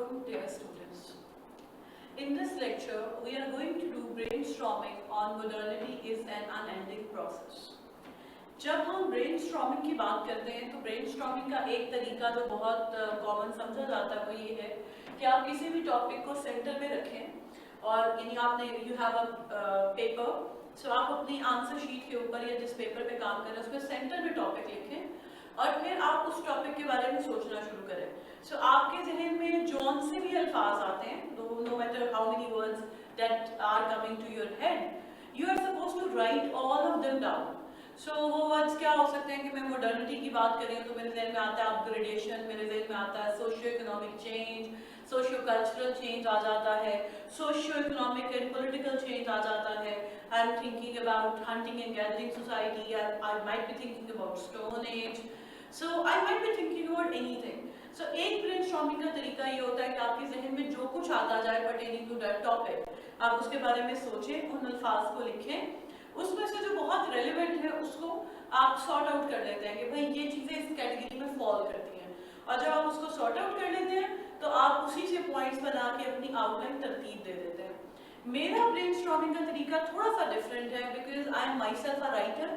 Assalamualaikum, dear students. In this lecture, we are going to do brainstorming on modernity is an unending process. जब हम brainstorming की बात करते हैं तो brainstorming का एक तरीका जो बहुत कॉमन समझा जाता है वो ये है कि आप किसी भी टॉपिक को सेंटर में रखें और यानी आपने you have a paper, so आप अपनी आंसर शीट के ऊपर या जिस पेपर पे काम कर रहे हैं उसमें सेंटर में टॉपिक लिखें और फिर आप उस टॉपिक के बारे में सोचना शुरू करें. So आपके जहन में जौन से भी अल्फाज आते हैं, no matter how many words that are coming to your head, you are supposed to write all of them down. So वो वर्ड्स क्या हो सकते हैं कि मैं मॉडर्निटी की बात करें तो मेरे जहन में आता है अपग्रेडेशन, मेरे जहन में आता है socio economic change, socio cultural change आ जाता है, socio economic and political change आ जाता है. I am thinking about hunting and gathering society, I might be thinking about stone age, so I might be thinking about anything. So, एक brainstorming का तरीका ये होता है कि आपके जहन में जो कुछ आता जाए पर्टेनिंग टू दैट टॉपिक, आप उसके बारे में सोचें, उन अल्फाज को लिखें, उसमें से जो बहुत रेलेवेंट है उसको आप सॉर्ट आउट कर लेते हैं कि भाई ये चीज़ें इस कैटेगरी में फॉल करती हैं. और जब आप उसको सॉर्ट आउट कर लेते हैं तो आप उसी से पॉइंट्स बना के अपनी आउटलाइन तरतीब दे देते हैं. मेरा ब्रेनस्टॉर्मिंग का तरीका थोड़ा सा डिफरेंट है because I am myself a writer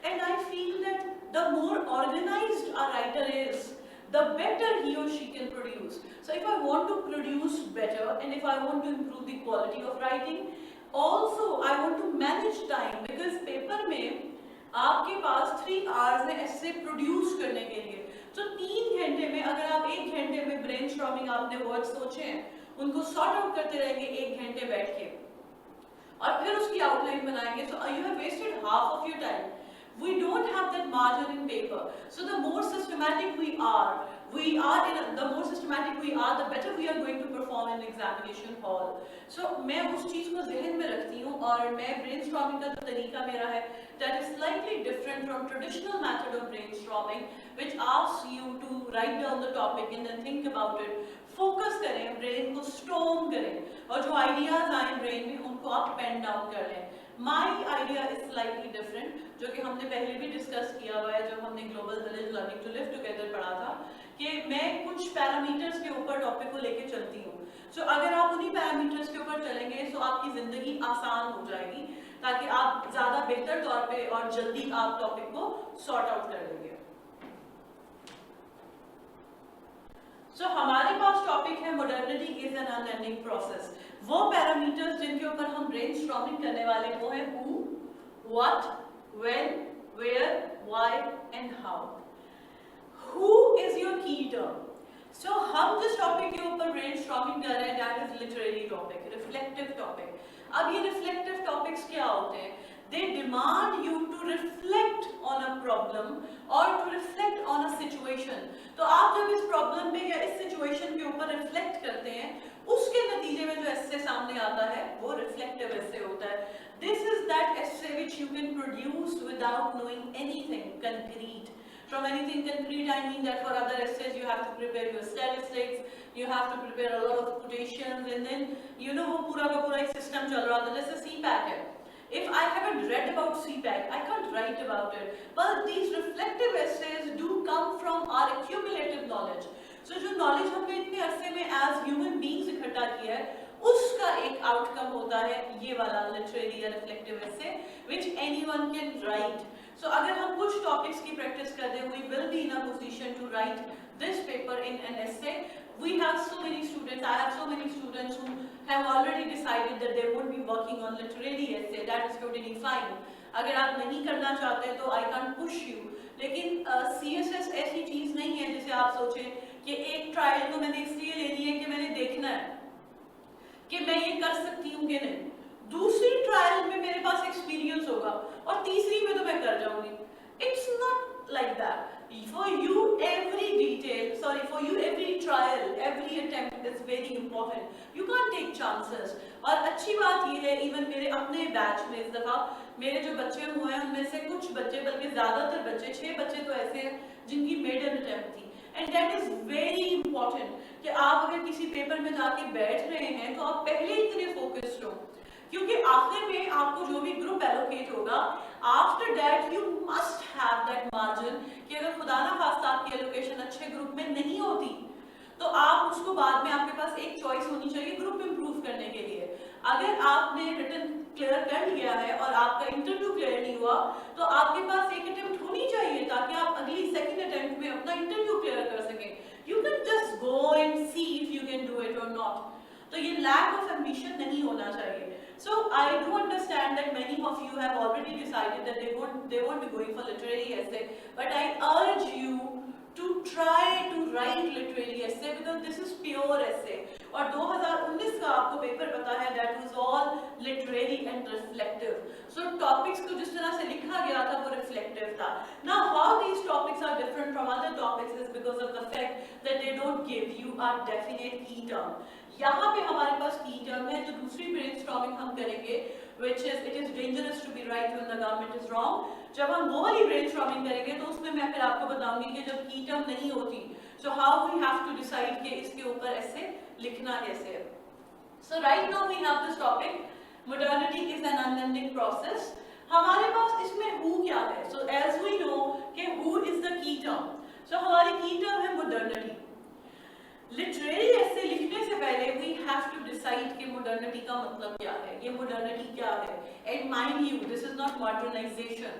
and I feel that the more organised a writer is, the better he or she can produce. So if I want to produce better and if I want to improve the quality of writing, also I want to manage time because paper में आपके पास 3 hours है ऐसे produce करने के लिए. तो 3 घंटे में अगर आप 1 घंटे में brainstorming आपने words सोचे हैं, उनको sort out करते रहेंगे 1 घंटे बैठ के और फिर उसकी outline बनाएंगे, so you have wasted half of your time. We don't have that margin in paper. So the more systematic we are, the more systematic we are, the better we are going to perform in examination hall. So मैं उस चीज़ को जहन में रखती हूँ और मैं brainstorming का जो तरीका मेरा है, that is slightly different from traditional method of brainstorming, which asks you to write down the topic and then think about it. Focus करें, brain को storm करें और जो ideas आए brain में उनको आप pen down कर लें. My idea is slightly different, जो कि हमने पहले भी डिस्कस किया हुआ है जब हमने global village learning to live together पढ़ा था कि मैं कुछ पैरामीटर्स के ऊपर टॉपिक को लेके चलती हूँ. सो अगर आप उन्हीं पैरामीटर्स के ऊपर चलेंगे तो आपकी ज़िंदगी आसान हो जाएगी ताकि आप ज़्यादा बेहतर तौर पे और जल्दी आप टॉपिक को सॉर्ट आउट कर लेंगे. So, हमारे पास टॉपिक है modernity is an unending process. वो पैरामीटर्स जिनके ऊपर हम ब्रेनस्टॉर्मिंग करने वाले वो है who, what, when, where, why and how. Who is your key term? So हम जिस टॉपिक के ऊपर ब्रेनस्टॉर्मिंग कर रहे हैं that is literary topic, reflective topic. अब ये reflective topics क्या होते हैं? They demand you to reflect on a problem or to reflect on a situation. तो आप जब इस प्रॉब्लम पे या इस सिचुएशन के ऊपर रिफ्लेक्ट करते हैं उसके नतीजे में जो एस्से सामने आता है वो रिफ्लेक्टिव एस्से होता है. This is that essay which you can produce without knowing anything concrete. From anything concrete, I mean that for other essays you have to prepare your statistics, you have to prepare a lot of quotations, and then वो पूरा का पूरा एक system चल रहा था जैसे CPAC है. If I haven't read about CPAC, I can't write about it. But these reflective essays do come from our accumulative knowledge. So जो knowledge हमने इतने अरसे में as human beings इकट्ठा किया है, उसका एक outcome होता है ये वाला literary या reflective essay, which anyone can write. So अगर हम कुछ topics की practice कर दें, we will be in a position to write this paper in an essay. We have so many students, I have so many students who have already decided that they would be working on literary essay. That is totally fine. अगर आप नहीं करना चाहते तो I can't push you. लेकिन CSS ऐसी चीज़ नहीं है जिसे आप सोचें कि एक ट्रायल को मैंने इसलिए लेनी है कि मैंने देखना है कि मैं ये कर सकती हूँ कि नहीं. दूसरी ट्रायल में मेरे पास एक्सपीरियंस होगा और तीसरी में तो मैं कर जाऊंगी. It's not like that. For you, every trial, every attempt is very important. You can't take chances. और अच्छी बात ये है, इवन मेरे अपने बैच में इस दफा मेरे जो बच्चे हुए हैं उनमें से कुछ बच्चे, बल्कि ज्यादातर बच्चे, 6 बच्चे तो ऐसे हैं जिनकी मेडन अटेम्प्ट थी. And that is very important कि आप अगर किसी पेपर में जाके बैठ रहे हैं तो आप पहले इतने फोकस्ड हो, क्योंकि आखिर में आपको जो भी ग्रुप एलोकेट होगा, after that you must have that margin कि अगर खुदा ना खास्ता आपकी एलोकेशन अच्छे ग्रुप में नहीं होती तो आप उसको बाद में आपके पास एक चॉइस होनी चाहिए ग्रुप इंप्रूव करने के लिए। अगर आपने रिटन क्लियर कर लिया है और आपका इंटरव्यू क्लियर नहीं हुआ तो आपके पास एक अटेम्प्ट होनी चाहिए ताकि आप अगली सेकंड अटेम्प्ट में अपना इंटरव्यू क्लियर कर सकें। You can just go and see if you can do it और नॉट। तो ये लैक ऑफ एम्बिशन नहीं होना चाहिए। So I do understand that many of you have already decided that they won't be going for literary essay, but I urge you to try to write literary essay because this is pure essay. और 2019 का आपको paper पता है that was all literary and reflective. So topics को जिस तरह से लिखा गया था वो reflective था. Now how these topics are different from other topics is because of the fact that they don't give you a definite key term. यहाँ पे हमारे पास की टर्म है जो दूसरी ब्रेनस्टॉर्मिंग हम करेंगे which is it is dangerous to be right when the government is wrong। जब हम वो वाली ब्रेनस्टॉर्मिंग करेंगे तो उसमें मैं फिर आपको बताऊंगी कि जब की टर्म नहीं होती so how we have to decide कि इसके ऊपर ऐसे लिखना कैसे है। So right now we have this topic modernity is an unending process। हमारे पास इसमें who क्या है? So as we know कि who is the key term। So हमारी की टर्म है modernity। लिटरेरी ऐसे लिखने से पहले we have to decide कि modernity का मतलब क्या है, ये modernity क्या है। And mind you, this is not modernization।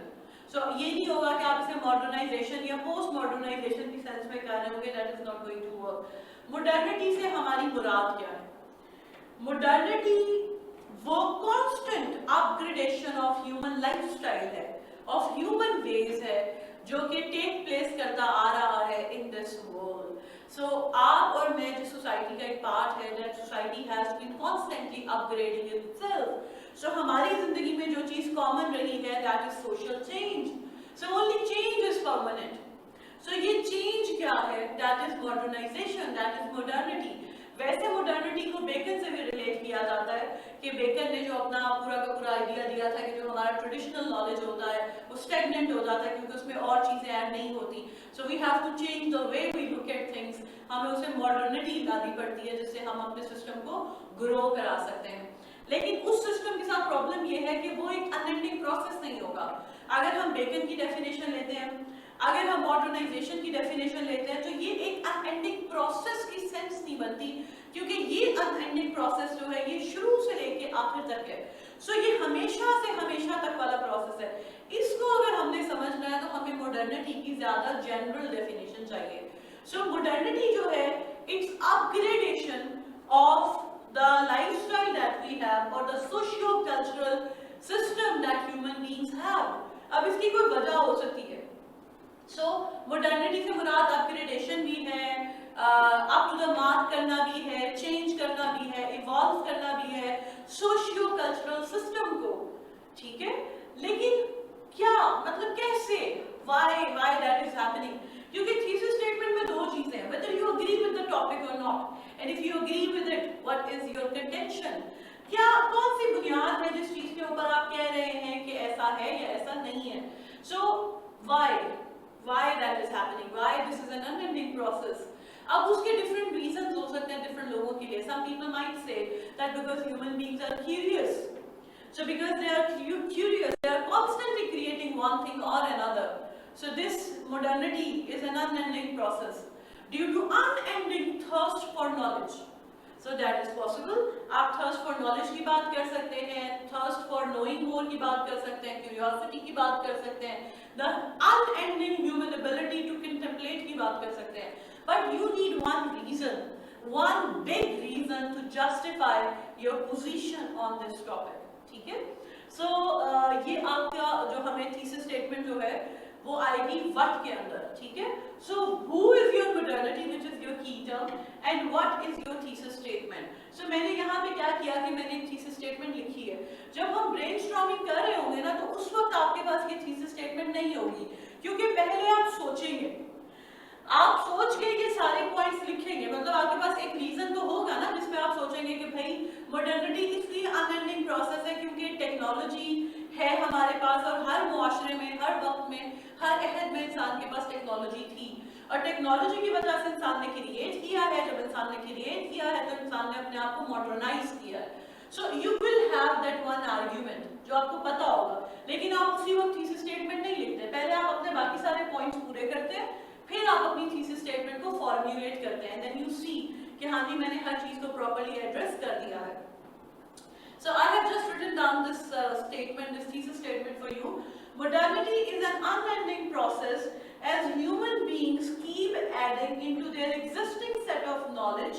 So ये नहीं होगा कि आप इसे modernization या post modernization की सेंस में कह रहे होंगे, that is not going to work। modernity से हमारी मुराद क्या है? modernity वो constant upgradation of human lifestyle है, of human ways है, जो कि take place करता आ रहा है in this world। So आप और मैं जिस सोसाइटी का एक पार्ट है, that society has been constantly upgrading itself। So हमारी जिंदगी में जो चीज कॉमन रही है that is social change। So only change is permanent। So ये change क्या है? That is modernization, that is modernity। वैसे modernity को बेकन से भी रिलेट किया जाता है कि बेकन ने जो अपना पूरा का पूरा आइडिया दिया था कि जो हमारा ट्रेडिशनल नॉलेज होता है वो स्टैग्नेंट हो जाता है क्योंकि उसमें और चीजें ऐड नहीं होती। So we have to change the way we look at things. हमें उसे मॉडर्निटी लानी पड़ती है जिससे हम अपने सिस्टम को ग्रो करा सकते हैं। लेकिन उस सिस्टम के साथ प्रॉब्लम ये है कि वो एक अनएंडिंग प्रोसेस नहीं होगा। अगर हम बेकन की डेफिनेशन लेते हैं, अगर हम मॉडर्नाइजेशन की डेफिनेशन लेते हैं तो ये एक अनएंडिंग प्रोसेस की सेंस नहीं बनती क्योंकि ये अनएंडिंग प्रोसेस जो है ये शुरू से लेके आखिर तक है। सो ये हमेशा से हमेशा तक वाला प्रोसेस है। इसको अगर हमने समझना है तो हमें मॉडर्निटी की ज्यादा जनरल डेफिनेशन चाहिए। सो मॉडर्निटी जो है it's upgradation of the lifestyle that we have और the socio cultural system that human beings have. अब इसकी कोई वजह हो सकती है। सो मॉडर्निटी से मुराद अपग्रेडेशन भी है, अप टू द मार्क करना भी है, चेंज करना भी है, इवॉल्व करना भी है सोशियो कल्चरल सिस्टम को, ठीक है। लेकिन क्या मतलब कैसे, व्हाई दैट इज हैपनिंग? क्योंकि थीसिस स्टेटमेंट में दो चीजें हैं, whether you agree with the topic or not, and if you agree with it, what is your contention? क्या कौन सी बुनियाद है जिस चीज के ऊपर आप कह रहे हैं कि ऐसा है या ऐसा नहीं है? So why that is happening? Why this is an unending process? अब उसके different reasons हो सकते हैं different लोगों के लिए। Some people might say that because human beings are curious, so because they are curious, they are constantly creating one thing or another. So this modernity is an unending process due to unending thirst for knowledge. So that is possible। आप thirst for knowledge की बात कर सकते हैं, thirst for knowing more की बात कर सकते हैं, curiosity की बात कर सकते हैं, the unending human ability to contemplate की बात कर सकते हैं। But you need one reason, one big reason to justify your position on this topic, ठीक है? So ये आपका जो हमें thesis statement जो है वो आएगी what के अंदर, ठीक है? So who is your modernity, which is your key term, and what is your thesis statement? So मैंने यहाँ पे क्या किया कि मैंने एक thesis statement लिखी है। जब हम brainstorming कर रहे होंगे ना तो उस वक्त आपके पास ये thesis statement नहीं होगी क्योंकि पहले आप सोचेंगे, आप सोच के ये सारे पॉइंट्स लिखेंगे, मतलब आपके पास एक रीजन तो होगा ना जिसमें आप सोचेंगे कि भाई मॉडर्निटी इसलिए अनएंडिंग प्रोसेस है क्योंकि टेक्नोलॉजी है हमारे पास और हर मुआशरे में, हर वक्त में, हर अहद में इंसान के पास टेक्नोलॉजी थी और टेक्नोलॉजी की वजह से इंसान ने क्रिएट किया है। जब इंसान ने क्रिएट किया है तो इंसान ने अपने आप को मॉडर्नाइज किया है। सो you will have that one argument जो आपको पता होगा, लेकिन आप उसी वक्त थीसिस स्टेटमेंट नहीं लिखते, पहले आप अपने बाकी सारे पॉइंट्स पूरे करते हैं, फिर आप अपनी थीसिस स्टेटमेंट को फॉर्म्युलेट करते हैं, देन यू सी कि हाँ जी मैंने हर चीज को प्रॉपर्ली एड्रेस कर दिया है. So I have just written down this statement, this thesis statement for you. Modernity is an unending process as human beings keep adding into their existing set of knowledge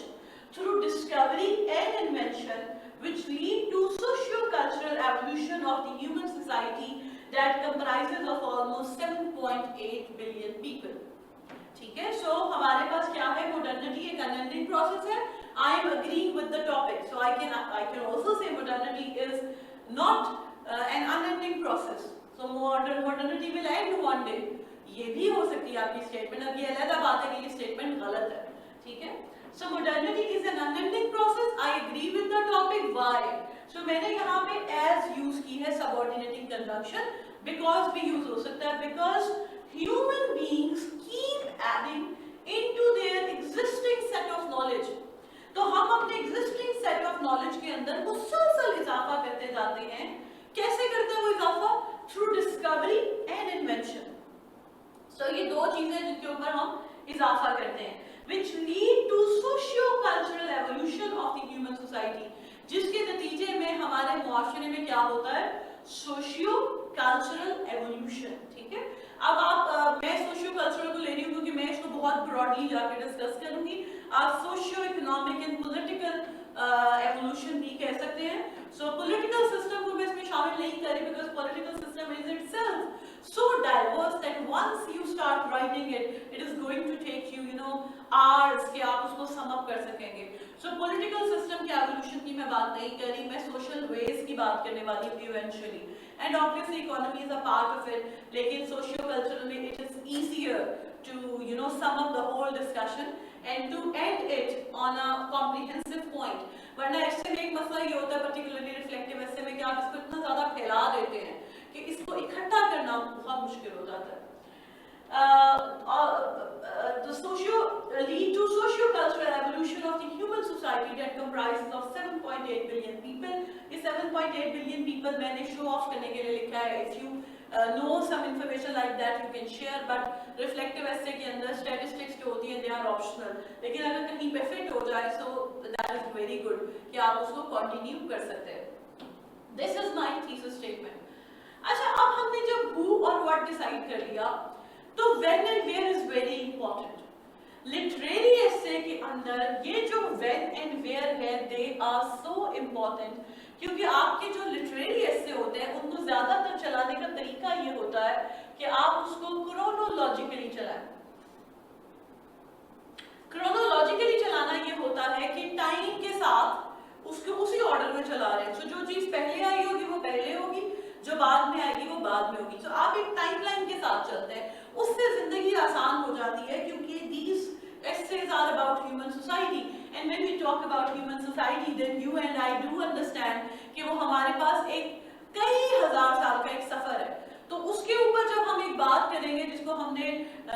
through discovery and invention, which lead to socio-cultural evolution of the human society that comprises of almost 7.8 billion people. ठीक है, so हमारे पास क्या है, modernity एक unending process है. I am agreeing with the topic, so I can also say modernity is not an unending process. So modernity will end one day. ये भी हो सकती है आपकी statement. अब ये अलग बात है कि ये statement गलत है, ठीक है? So modernity is an unending process. I agree with the topic. Why? So मैंने यहाँ पे as use की है subordinating conjunction. Because भी use हो सकता है. Because human beings keep adding into their existing set of knowledge. तो हम अपने एग्जिस्टिंग सेट ऑफ नॉलेज के अंदर मुसलसल इजाफा करते जाते हैं. कैसे करते हैं वो इजाफा? Through discovery and invention. So ये दो चीजें जिनके ऊपर हम इजाफा करते हैं, which lead to socio-cultural evolution of the human society, जिसके नतीजे में हमारे मुआशरे में क्या होता है? Socio-cultural evolution. ठीक है, अब आप मैं सोशियो-कल्चरल को ले रही हूँ क्योंकि मैं इसको बहुत ब्रॉडली जाके डिस्कस करूंगी. आप socio economic and political evolution भी कह सकते हैं. सो पॉलिटिकल सिस्टम को मैं इसमें शामिल नहीं करी because political system is itself so diverse that once you start writing it is going to take you hours कि आप उसको sum up कर सकेंगे. So political system के evolution की मैं बात नहीं कर रही, मैं social ways की बात करने वाली हूँ eventually, and obviously economy is a part of it. लेकिन socio-cultural में it is easier to sum up the whole discussion and to end it on a comprehensive point. वरना ऐसे में एक मसला ये होता है particularly reflective essay में कि आप इसको इतना ज़्यादा फैला देते हैं कि इसको इकट्ठा करना बहुत मुश्किल हो जाता है. The lead to socio-cultural evolution of the human society that comprises of 7.8 billion people. ये 7.8 billion people मैंने show off करने के लिए लिखा है. If you know some information like that you can share, but reflective essay के अंदर statistics जो होती हैं they are optional. लेकिन अगर कहीं पे fit हो जाए so that is very good कि आप उसको continue कर सकते हैं. This is my thesis statement. अच्छा, अब हमने जब who और what डिसाइड कर लिया तो when and where is very important. Literary essay के अंदर ये जो when and where है they are so important क्योंकि आपके जो लिटरेरी एसे होते हैं उनको ज्यादातर चलाने का तरीका ये होता है कि आप उसको क्रोनोलॉजिकली चलाएं. क्रोनोलॉजिकली चलाना ये होता है कि टाइम के साथ उसको उसी ऑर्डर में चला रहे हैं. सो जो चीज पहले आई होगी वो पहले होगी, जो बाद में आएगी वो बाद में होगी. तो आप एक टाइमलाइन के साथ चलते हैं, उससे जिंदगी आसान हो जाती है क्योंकि these essays are about human society and when we talk about human society then you and I do understand कि वो हमारे पास एक कई हजार साल का एक सफर है. तो उसके ऊपर जब हम एक बात करेंगे जिसको हमने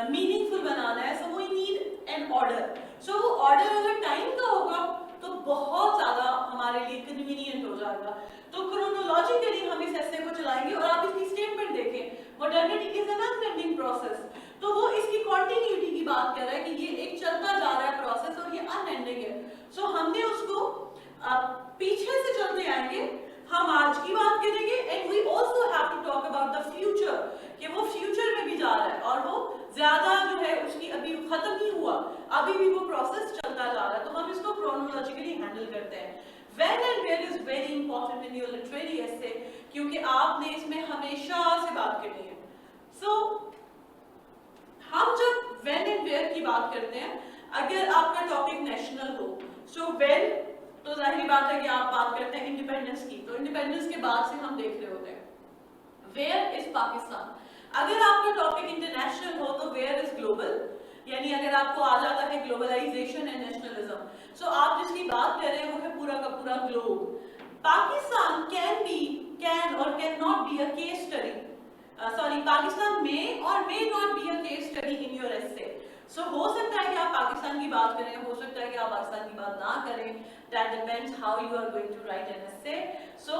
मीनिंगफुल बनाना है, so we need an order. So वो ऑर्डर अगर टाइम का होगा तो बहुत ज्यादा हमारे लिए कन्वीनियंट हो जाएगा. तो क्रोनोलॉजिकली हम इस ऐसे को चलाएंगे और आप इसकी स्टेटमेंट देखें, modernity is an unending process. तो वो इसकी कंटिन्यूटी की बात कर रहा है कि ये एक चलता जा रहा है प्रोसेस और ये अनएंडिंग है. सो हमने उसको पीछे से चलते आएंगे, हम आज की बात करेंगे and we also have to talk about the future कि वो फ्यूचर में भी जा रहा है और वो ज्यादा जो है उसकी अभी खत्म नहीं हुआ, अभी भी वो प्रोसेस चलता जा रहा है. तो हम इसको क्रोनोलॉजिकली हैंडल करते हैं. When and where is very important in your literary essay क्योंकि आपने इसमें हमेशा से बात करनी है. So हम जब when and where की बात करते हैं, अगर आपका टॉपिक नेशनल हो, so when तो जाहिर बात है कि आप बात करते हैं इंडिपेंडेंस की, तो इंडिपेंडेंस के बाद से हम देख रहे होते हैं where is पाकिस्तान. अगर आपका टॉपिक इंटरनेशनल हो तो where is ग्लोबल, यानी अगर आपको आ जाता है ग्लोबलाइजेशन एंड नेशनलिज्म, सो आप जिसकी बात कर रहे हैं वो है पूरा का पूरा ग्लोब. पाकिस्तान कैन और can not be a case study. Pakistan में और may not be a case study in your essay. So हो सकता है कि आप पाकिस्तान की बात करें, हो सकता है कि आप पाकिस्तान की बात ना करें. That depends how you are going to write an essay. So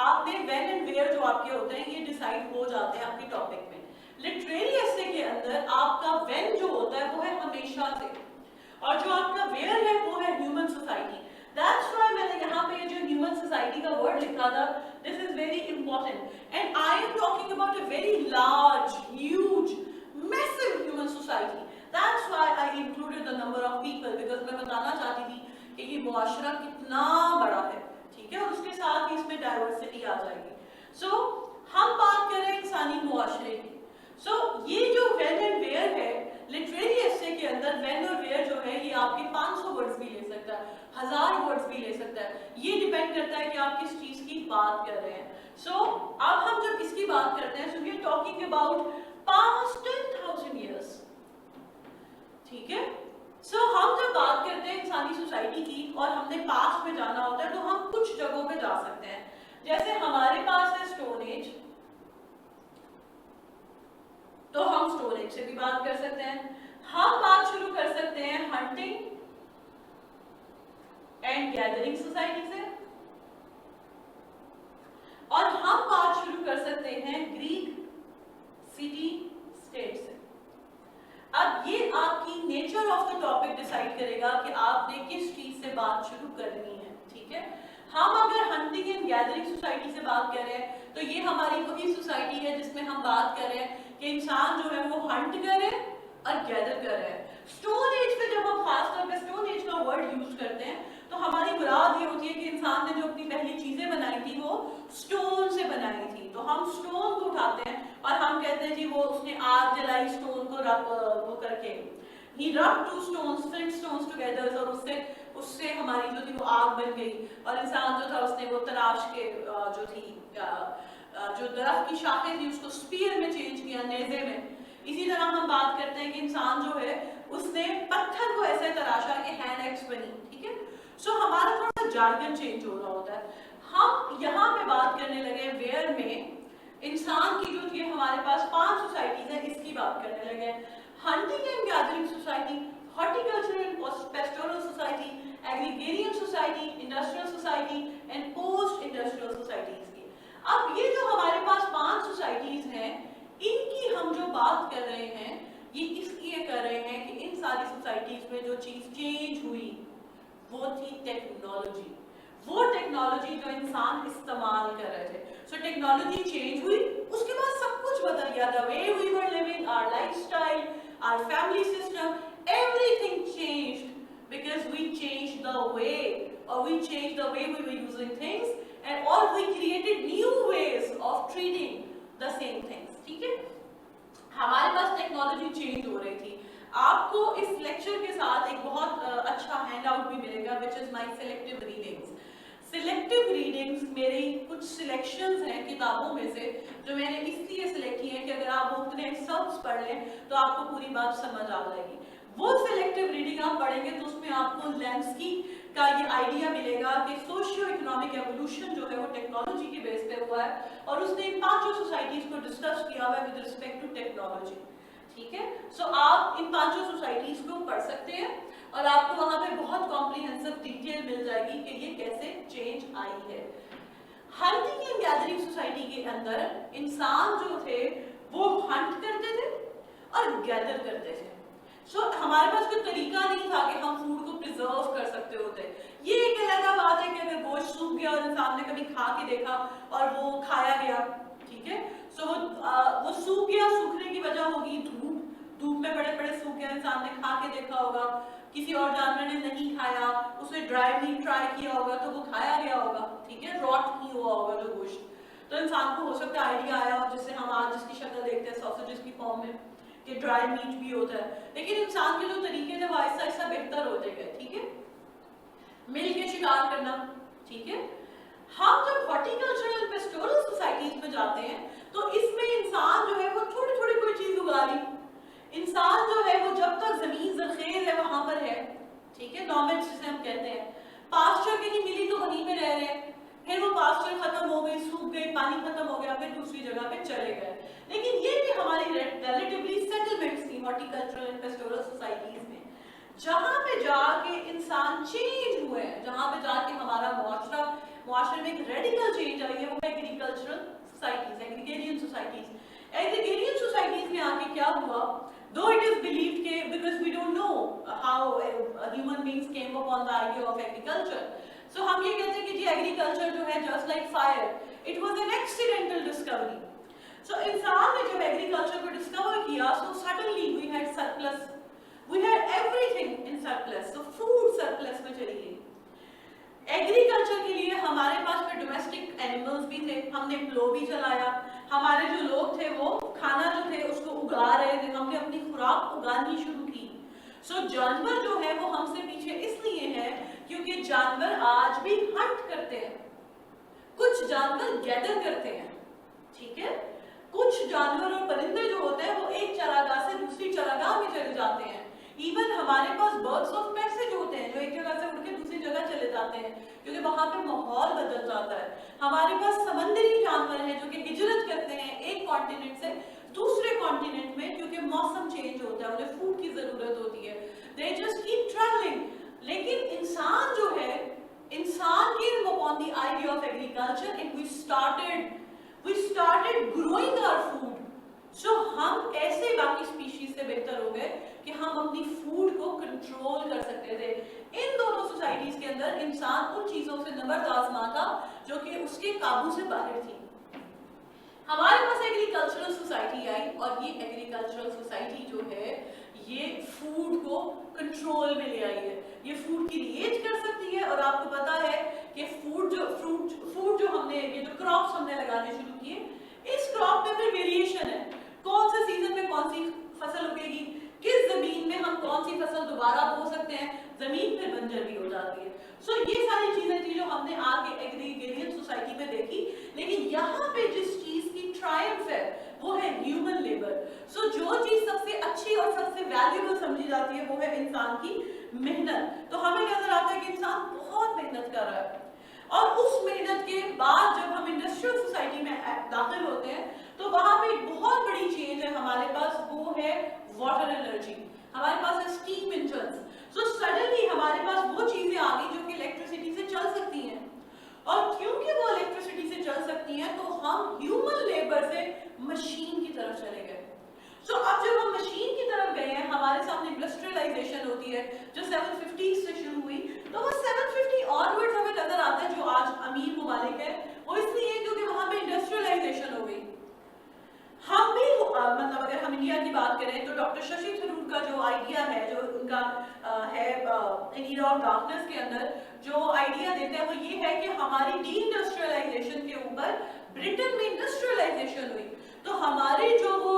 आपने व्हेन एंड वेयर जो आपके होते हैं ये डिसाइड हो जाते हैं आपके टॉपिक में. लिटरेरी एसे के अंदर आपका व्हेन जो होता है वो है हमेशा से और जो आपका वेयर है वो है है ह्यूमन सोसाइटी। दैट्स व्हाई मैंने यहाँ पे जो ह्यूमन सोसाइटी का वर्ड लिखा था, this is very important and I am talking about a very large, huge, massive human society. That's why I included the number of people, because मैं बताना चाहती थी कि ये मुआशरा कितना बड़ा है, ठीक है, और उसके साथ ही इसमें डाइवर्सिटी आ जाएगी। सो हम बात कर रहे हैं इंसानी मुआशरे की। सो ये जो व्हेन एंड वेयर है, लिटरेरी एस्से के अंदर व्हेन और वेयर जो है ये आपके 500 वर्ड्स भी ले सकता है, 1000 वर्ड्स भी ले सकता है, ये डिपेंड करता है कि आप किस चीज की बात कर रहे हैं। सो अब हम जब इसकी बात करते हैं, so we are talking about past 10,000 years, ठीक है। सो हम जब बात करते हैं इंसानी सोसाइटी की और हमने पास्ट में जाना होता है, तो हम कुछ जगहों पे जा सकते हैं। जैसे हमारे पास है स्टोन एज, तो हम स्टोन एज से भी बात कर सकते हैं। हम बात शुरू कर सकते हैं हंटिंग एंड गैदरिंग सोसाइटी से, और हम बात शुरू कर सकते हैं ग्रीक सिटी स्टेट से। अब ये आपकी nature of the topic decide करेगा कि आपने किस चीज से बात शुरू करनी है, ठीक है। हम अगर हंटिंग एंड गैदरिंग सोसाइटी से बात कर रहे हैं, तो ये हमारी वही सोसाइटी है जिसमें हम बात कर रहे हैं कि इंसान जो है वो हंट करे और गैदर कर रहे हैं। स्टोन एज पे जब हम खासतौर पे स्टोन एज का वर्ड यूज करते हैं, तो हमारी मुराद ये होती है कि इंसान ने जो अपनी पहली चीजें बनाई थी वो स्टोन से बनाई थी। तो हम स्टोन को उठाते हैं और हम कहते हैं जी वो उसने आग जलाई स्टोन को वो करके, he rubbed two stones, flint stones together, और उससे हमारी जो थी वो आग बन गई, और इंसान जो था उसने वो तराश के जो थी जो दरख्त की शाखें थी उसको स्पीयर में चेंज किया, नेज़े में। इसी तरह हम बात करते हैं कि इंसान जो है उसने पत्थर को ऐसे तराशा कि हैंड एक्स बनी, ठीक है। सो हमारा थोड़ा सा जार्गन चेंज हो रहा होता है। हम यहाँ पे बात करने लगे वेयर में इंसान की जो थी हमारे पास 5 सोसाइटीज है, इसकी बात करने लगे। Hunting and gathering society, horticultural and pastoral society, agrarian society, industrial society and post industrial societies की। अब ये जो हमारे पास 5 सोसाइटीज हैं, इनकी हम जो बात कर रहे हैं ये इसलिए कर रहे हैं कि इन सारी सोसाइटीज में जो चीज चेंज हुई वो थी टेक्नोलॉजी। वो टेक्नोलॉजी जो इंसान इस्तेमाल कर रहे थे। सो टेक्नोलॉजी चेंज हुई, उसके बाद सब कुछ बदल गया। The way we were living, our lifestyle, our family system, everything changed because we changed the way, और we changed the way we were using things and और we created new ways of treating the same things, ठीक है। हमारे पास technology change हो रही थी। आपको इस लेक्चर के साथ एक बहुत अच्छा हैंडआउट भी मिलेगा, which is my selective readings. Selective readings मेरी कुछ सिलेक्शंस हैं किताबों में से, जो मैंने इसलिए सिलेक्ट की है कि अगर आप उतने शब्द पढ़ लें तो आपको पूरी बात समझ आ जाएगी। वो सिलेक्टिव रीडिंग आप पढ़ेंगे तो उसमें आपको लेंस्की का ये आइडिया मिलेगा कि सोशियो इकोनॉमिक एवोल्यूशन जो है वो टेक्नोलॉजी के बेस पे हुआ है, और उसने इन 5 सोसाइटीज को डिस्कस किया हुआ है विद रिस्पेक्ट टू टेक्नोलॉजी, ठीक है। सो आप इन 5 सोसाइटीज को पढ़ सकते हैं और आपको वहां पे बहुत कॉम्प्रिहेंसिव डिटेल मिल जाएगी कि ये कैसे चेंज आई है। हंटिंग एंड गैदरिंग सोसाइटी के अंदर इंसान जो थे वो हंट करते थे और गैदर करते थे। सो हमारे पास कोई तरीका नहीं था कि हम फूड को प्रिजर्व कर सकते होते। ये एक अलग बात है कि अगर गोश्त सूख गया और इंसान ने कभी खा के देखा और वो खाया गया, ठीक है। सो वो सूख गया, सूखने की वजह होगी धूप में बड़े बड़े सूख गया, इंसान ने खा के देखा होगा। किसी और जानवर ने नहीं खाया, उसने ड्राई मीट ट्राई किया होगा तो वो खाया गया होगा, ठीक है, रॉट नहीं हुआ होगा जो गोश्त। तो इंसान को हो सकता है आइडिया आया हो, जिससे हम आज जिसकी शक्ल देखते हैं सॉसेजेस की फॉर्म में, कि ड्राई मीट भी होता है। लेकिन इंसान के जो तरीके थे वो आहिस्ता आहिस्ता बेहतर होते गए, ठीक है। मिल के शिकार करना, ठीक है। हम जब हॉर्टिकल्चरल पेस्टोरल सोसाइटीज में जाते हैं तो इसमें इंसान जो है वो थोड़ी थोड़ी कोई चीज उगा ली। इंसान जो है वो जब तक जमीन जरखेज है वहां पर है, ठीक है, नॉमेड जिसे हम कहते हैं। पास्चर कहीं मिली तो वहीं पे रह रहे, फिर वो पास्चर खत्म हो गई, सूख गई, पानी खत्म हो गया, फिर दूसरी जगह पे चले गए। लेकिन ये भी हमारी रिलेटिवली सेटलमेंट्स थी हॉर्टिकल्चरल एंड पेस्टोरल सोसाइटीज में, जहां पे जाके इंसान चेंज हुए हैं, जहां पे जाके हमारा मुआशरे में एक रेडिकल चेंज आई है, वो agricultural societies, agrarian societies. Agrarian societies में आके क्या हुआ, दो इट इज बिलीव्ड के because we don't know how human beings came upon the idea of agriculture. So हम ये कहते हैं कि जी एग्रीकल्चर जो है just like fire, it was an accidental discovery. So इंसान ने जब एग्रीकल्चर को डिस्कवर किया, so suddenly we had surplus, we had everything in surplus. So food surplus में चली गई. एग्रीकल्चर के लिए हमारे पास में डोमेस्टिक एनिमल्स भी थे, हमने प्लो भी चलाया, हमारे जो लोग थे वो खाना जो थे उसको उगा रहे थे, हमने अपनी खुराक उगानी शुरू की. सो जानवर जो है वो हमसे पीछे इसलिए है क्योंकि जानवर आज भी हंट करते हैं, कुछ जानवर गैदर करते हैं, ठीक है. कुछ जानवर और परिंदे जो होते हैं वो एक चरागाह से दूसरी चरागाह में चले जाते हैं. इवन हमारे पास बर्ड्स ऑफ पैसेज होते हैं जो एक जगह से उड़ के दूसरी जगह चले जाते हैं क्योंकि वहां पे माहौल बदल जाता है. हमारे पास समुद्री जानवर हैं जो कि हिजरत करते हैं एक कॉन्टिनेंट से दूसरे कॉन्टिनेंट में क्योंकि मौसम चेंज होता है, उन्हें फूड की जरूरत होती है. They just keep travelling. लेकिन इंसान जो है, इंसान came upon the idea of agriculture and we started growing our food. So हम ऐसे बाकी स्पीशीज से बेहतर हो गए कि हम अपनी फूड को कंट्रोल कर सकते थे. इन दोनों सोसाइटीज के अंदर इंसान उन चीजों से नबर्द आजमा था जो कि उसके काबू से बाहर थी. हमारे पास एग्रीकल्चरल सोसाइटी आई और ये एग्रीकल्चरल सोसाइटी जो है ये फूड को कंट्रोल में ले आई है. ये फूड क्रिएट कर सकती है और आपको पता है कि फूड जो हमने, ये जो क्रॉप्स हमने लगाने शुरू किए, इस क्रॉप में फिर वेरिएशन है. कौन से सीजन में कौन सी फसल उगेगी, किस जमीन में हम कौन सी फसल दोबारा बो सकते हैं, जमीन फिर बंजर भी हो जाती है. सो ये सारी चीजें थी जो हमने आगे एग्रीगेरियन सोसाइटी में देखी. लेकिन यहाँ पे जिस चीज की ट्रायम्फ है वो है ह्यूमन लेबर. सो जो चीज सबसे अच्छी और सबसे वैल्यूएबल समझी जाती है वो है इंसान की मेहनत. तो हमें नजर आता है कि इंसान बहुत मेहनत कर रहा है और उस मेहनत के बाद जब हम इंडस्ट्रियल सोसाइटी में दाखिल होते हैं तो वहां पे एक बहुत बड़ी चेंज है हमारे पास, वो है वाटर एनर्जी. हमारे पास है स्टीम इंजन्स. सो सडनली हमारे पास वो चीजें आ गई जो कि इलेक्ट्रिसिटी से चल सकती हैं. और क्योंकि वो इलेक्ट्रिसिटी से चल सकती हैं तो हम ह्यूमन लेबर से मशीन की तरफ चले गए. सो अब जब हम मशीन की तरफ गए हैं, हमारे सामने इंडस्ट्रियलाइजेशन होती है जो 750 से शुरू हुई. तो वो 750 ऑनवर्ड्स हमें नजर आता है जो आज अमीर ममालिक है वो इसलिए क्योंकि वहां पे इंडस्ट्रियलाइजेशन हो गई. हम भी मतलब अगर हम इंडिया की बात करें तो डॉक्टर शशि थरूर का जो आइडिया है, जो उनका है इन ईरा ऑफ डार्कनेस के अंदर जो आइडिया देते हैं वो ये है कि हमारी डी इंडस्ट्रियलाइजेशन के ऊपर ब्रिटेन में इंडस्ट्रियलाइजेशन हुई. तो हमारे जो वो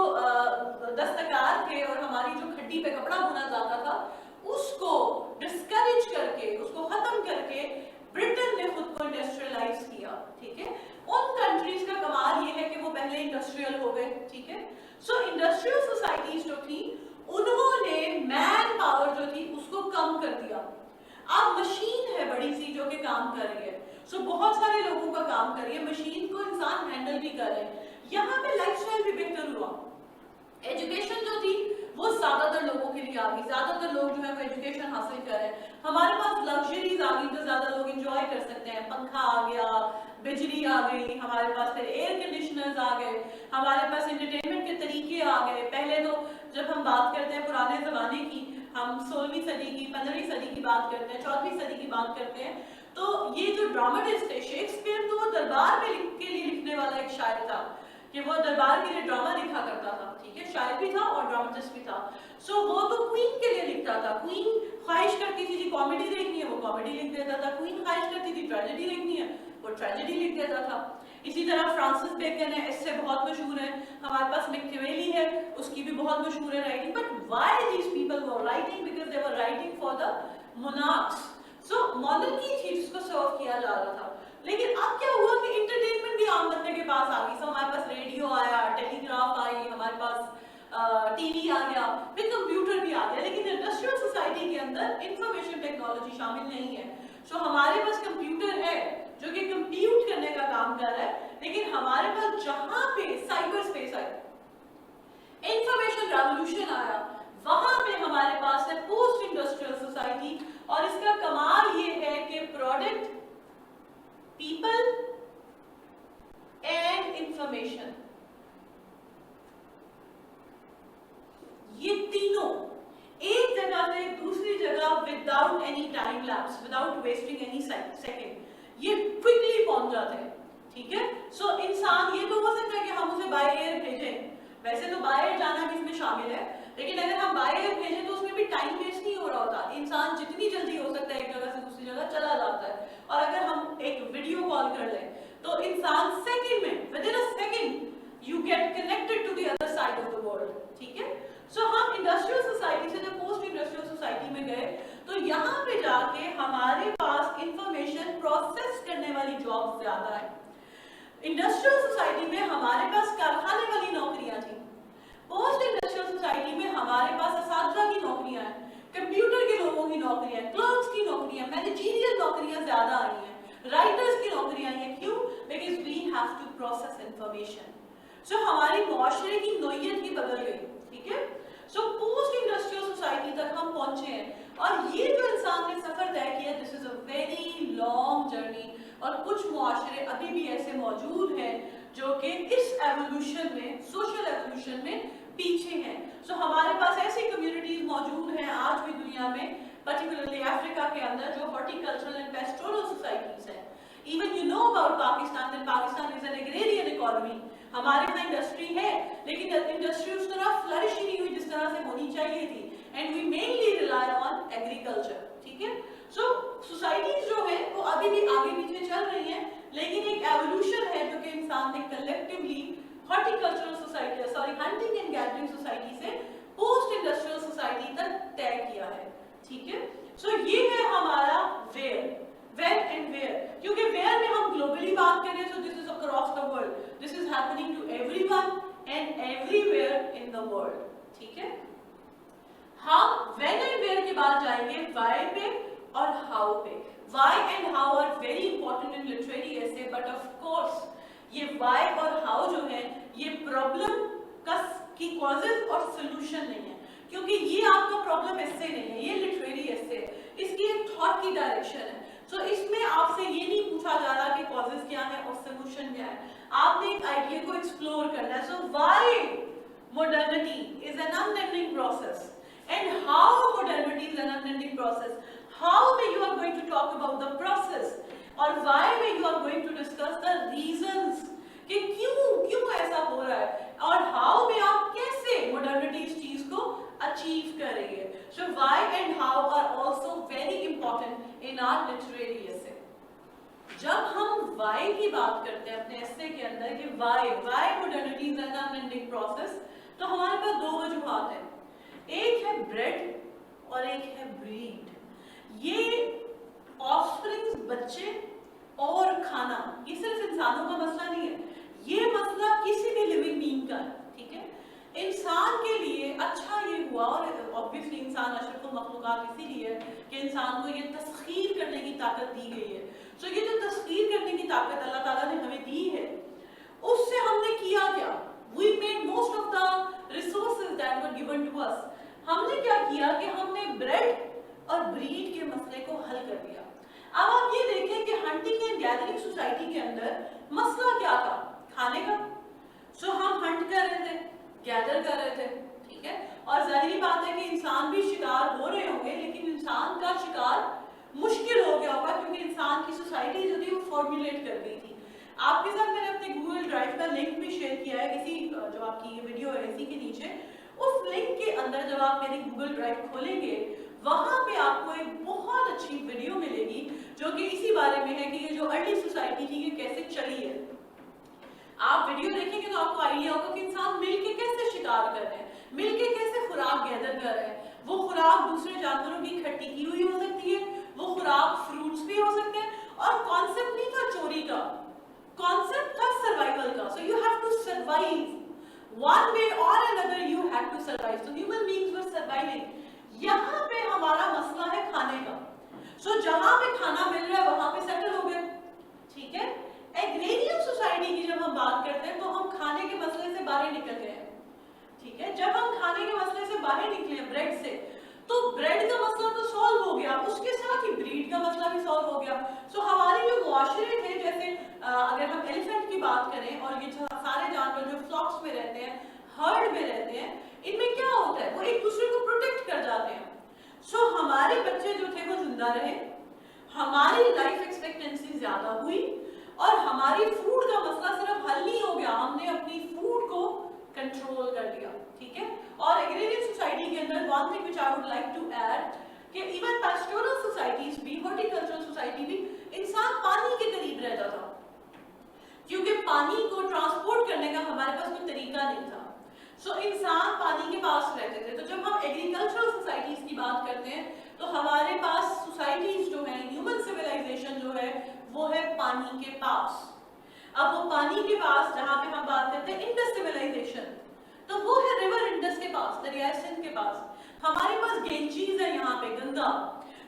दस्तकार थे और हमारी जो खड्डी पे कपड़ा बुना जाता था उसको डिस्करेज करके, उसको खत्म करके ब्रिटेन ने खुद को इंडस्ट्रियलाइज किया. ठीक है. उन कंट्रीज का कमाल ये है कि वो पहले इंडस्ट्रियल हो गए. ठीक है. सो इंडस्ट्रियल सोसाइटीज जो थी उन्होंने मैन पावर जो थी उसको कम कर दिया. अब मशीन है बड़ी सी जो कि काम कर रही है. सो बहुत सारे लोगों का काम कर रही है, मशीन को इंसान हैंडल भी कर रहे हैं. यहाँ पे लाइफस्टाइल भी बेहतर हुआ. एजुकेशन जो थी वो ज्यादातर लोगों के लिए आ गई, ज्यादातर लोग जो है वो एजुकेशन हासिल कर रहे हैं. हमारे पास लग्जरीज आ गई तो ज्यादा लोग एंजॉय कर सकते हैं. पंखा आ गया, बिजली आ गई, हमारे पास फिर एयर कंडीशनर्स आ गए, हमारे पास एंटरटेनमेंट के तरीके आ गए. पहले तो जब हम बात करते हैं पुराने जमाने की, हम 16वीं सदी की, 15वीं सदी की बात करते हैं, 14वीं सदी की बात करते हैं, तो ये जो ड्रामाटिस्ट थे, शेक्सपियर तो वो दरबार में के लिए लिखने वाला एक शायर था कि वो दरबार के लिए ड्रामा लिखा करता था. ठीक है. शायर भी था और ड्रामाटिस्ट भी था. सो वो तो क्वीन के लिए लिखता था. क्वीन ख्वाहिश करती थी जी कॉमेडी देखनी है, वो कॉमेडी लिख देता था. क्वीन ख्वाहिश करती थी ट्रेजेडी देखनी है, वो ट्रेजेडी लिख देता था. इसी तरह फ्रांसिस बेकन है, इससे बहुत मशहूर है. हमारे पास मैकियावेली है, उसकी भी बहुत मशहूर है writing. But why these people were writing? Because they were writing for the monarchs. So monarchy थी जिसको सर्व किया जा रहा था. लेकिन अब क्या हुआ कि इंटरटेनमेंट भी आम बंदे के पास आ गई. सो हमारे पास रेडियो आया, टेलीग्राफ आई, हमारे पास टीवी आ गया, फिर कंप्यूटर भी आ गया. लेकिन इंडस्ट्रियल सोसाइटी के अंदर इंफॉर्मेशन टेक्नोलॉजी शामिल नहीं है. सो हमारे पास कंप्यूटर है जो कि कंप्यूट करने का काम कर रहा है, लेकिन हमारे पास जहां पे cyber space I, information revolution आया, वहां पे हमारे पास है पोस्ट इंडस्ट्रियल सोसाइटी. और इसका कमाल ये है कि प्रोडक्ट, पीपल एंड इंफॉर्मेशन, ये तीनों एक जगह से दूसरी जगह वेस्टिंग एनी सेकेंड, ये क्विकली पहुंच जाते हैं, ठीक है। सो इंसान ये तो हो सकता है कि हम उसे बाय एयर भेजें, वैसे तो बाय एयर जाना भी इसमें शामिल है, लेकिन अगर हम बाय एयर भेजें तो उसमें भी टाइम वेस्ट नहीं हो रहा होता, इंसान जितनी जल्दी हो सकता है एक जगह से दूसरी जगह चला जाता है। और अगर हम एक वीडियो कॉल कर लें तो इंसान सेकंड में, within a second you get connected to the other side of the world, ठीक है। सो हम इंडस्ट्रियल सोसाइटी से जब पोस्ट इंडस्ट्रियल सोसाइटी में गए तो यहाँ पे जाके हमारे पास इंफॉर्मेशन प्रोसेस करने वाली जॉब ज्यादा है। इंडस्ट्रियल सोसाइटी में हमारे पास कारखाने वाली नौकरियां थी, पोस्ट इंडस्ट्रियल सोसाइटी में हमारे पास असातिज़ा की नौकरियां हैं, कंप्यूटर के लोगों की नौकरियां, क्लर्क्स की नौकरियां, मैनेजरियल नौकरियां ज्यादा आई हैं, राइटर्स की नौकरियां आई हैं। क्यों? Because we have to process information. So हमारी मुआशरे की नोयत ही बदल गई, ठीक है। सो पोस्ट इंडस्ट्रियल सोसाइटी तक हम पहुंचे हैं और ये जो इंसान ने सफर तय किया, this is a very long journey. और कुछ मुआशरे अभी भी ऐसे मौजूद हैं जो कि इस एवोल्यूशन में, सोशल एवोल्यूशन में पीछे हैं। सो हमारे पास ऐसी कम्युनिटीज मौजूद हैं आज भी दुनिया में, पर्टिकुलरली अफ्रीका के अंदर, जो हॉर्टिकल्चरल एंड पेस्टोरल सोसाइटीज हैं। Even you know about Pakistan, that Pakistan is an agrarian economy. हमारे यहाँ इंडस्ट्री है लेकिन इंडस्ट्री उस तरह फ्लरिश ही नहीं हुई जिस तरह से होनी चाहिए थी, and we mainly rely on agriculture, ठीक है। सो सोसाइटीज जो है वो अभी भी आगे पीछे चल रही हैं, लेकिन एक एवोल्यूशन है जो कि इंसान ने collectively horticultural society, sorry hunting and gathering society से पोस्ट इंडस्ट्रियल सोसाइटी तक तय किया है, ठीक है। सो ये है हमारा वेयर, व्हेन एंड वेयर, क्योंकि वेयर में हम ग्लोबली बात करें तो this is across the world, this is happening to everyone and everywhere in the world, ठीक है। हम व्हेन एंड वेयर के बाद जाएंगे व्हाई पे और हाउ पे। Why and how are very important in literary essay, but of course ये व्हाई और हाउ जो है ये प्रॉब्लम की कॉजेज और सॉल्यूशन नहीं है, क्योंकि ये आपका प्रॉब्लम एसे नहीं है, ये लिटरेरी एसे है, इसकी एक थॉट की डायरेक्शन है। सो इसमें आपसे ये नहीं पूछा जा रहा कि कॉजेज क्या है और सॉल्यूशन क्या है, आपने एक आइडिया को एक्सप्लोर करना है। So why modernity is an unending process and how modernity is an unending process, how may you are going to talk about the process और why may you are going to discuss the reasons कि क्यों ऐसा हो रहा है, और how में आप कैसे modernity इस चीज को अचीव करेंगे। So why and how are also very important in our literary essay। जब हम why की बात करते हैं अपने essay के अंदर कि why modernity is an unending process, तो हमारे पास दो वजूहात हैं, एक है ब्रेड और एक है ब्रीड। ये ऑफस्प्रिंग्स, बच्चे और खाना, ये सिर्फ इंसानों का मसला नहीं है, ये मसला किसी भी लिविंग बीइंग का है, ठीक है। इंसान के लिए अच्छा ये हुआ, और ऑब्वियसली इंसान अशरफुल मखलूकात इसीलिए कि इंसान को ये तस्खीर करने की ताकत दी गई है। सो ये जो तस्खीर करने की ताकत अल्लाह ताला ने हमें दी है, उससे हमने किया क्या? We made most of the resources that were given to us। हमने क्या किया कि हमने ब्रेड और ब्रीड के मसले को हल कर दिया। अब आप ये देखें कि हंटिंग एंड गैदरिंग सोसाइटी के अंदर मसला क्या था? खाने का। सो हम हंट कर रहे थे, गैदर कर रहे थे, ठीक है, और जाहिर बात है कि इंसान भी शिकार हो रहे होंगे, लेकिन इंसान का शिकार मुश्किल हो गया होगा क्योंकि इंसान की सोसाइटी जो थी वो फॉर्मुलेट कर गई थी। आपके साथ मैंने अपने गूगल ड्राइव का लिंक भी शेयर किया है, इसी जो आपकी ये वीडियो है इसी के नीचे। उस लिंक के अंदर जब आप मेरी गूगल ड्राइव खोलेंगे, वहां पे आपको एक बहुत अच्छी वीडियो मिलेगी जो कि इसी बारे में है कि ये जो अर्ली सोसाइटी थी ये कैसे चली है। आप वीडियो देखेंगे तो आपको आइडिया होगा कि इंसान मिलके कैसे शिकार कर रहे हैं, मिलके कैसे खुराक गैदर कर रहे हैं। वो खुराक दूसरे जानवरों की इकट्ठी की हुई हो सकती है, वो खुराक फ्रूट्स भी हो सकते हैं, और कॉन्सेप्ट नहीं था चोरी का, कॉन्सेप्ट था सर्वाइवल का। So you have to survive one way और another, you have to survive. So human beings were surviving. यहाँ पे हमारा मसला है खाने का। सो जहां पे खाना मिल रहा है वहां पे सेटल हो गए, ठीक है। एग्रेरियन सोसाइटी की जब हम बात करते हैं तो हम खाने के मसले से बाहर निकल गए हैं, ठीक है। जब हम खाने के मसले से बाहर निकले ब्रेड से, तो ब्रेड का मसला तो सॉल्व हो गया, उसके साथ ही ब्रीड का मसला भी सॉल्व हो गया। सो हमारे जो मुआशरे थे, जैसे अगर हम एलिफेंट की बात करें और ये सारे जानवर जो फ्लॉक्स में रहते हैं, हर्ड में रहते हैं, इनमें क्या होता है, वो एक दूसरे को प्रोटेक्ट कर जाते हैं। सो हमारे बच्चे जो थे वो जिंदा रहे, हमारी लाइफ एक्सपेक्टेंसी ज्यादा हुई और हमारी फूड का मसला सिर्फ हल नहीं हो गया, हमने अपनी फूड को कंट्रोल कर लिया, ठीक है। और एग्रेरियन सोसाइटी के अंदर one thing which I would like to add कि इवन पैस्टोरल सोसाइटीज भी, हॉर्टिकल्चरल सोसाइटी भी, इंसान पानी के करीब रहता था क्योंकि पानी को ट्रांसपोर्ट करने का हमारे पास कोई तरीका नहीं था। सो इंसान पानी के पास रहते थे। तो जब हम एग्रीकल्चरल सोसाइटीज की बात करते हैं तो हमारे पास सोसाइटीज जो है, ह्यूमन सिविलाइजेशन जो है वो है पानी के पास। अब वो पानी के पास जहां पे हम बात करते हैं इंडस सिविलाइजेशन, तो वो है रिवर इंडस के पास, दरिया सिंध के पास। हमारे पास गेंजीज है यहाँ पे, गंगा।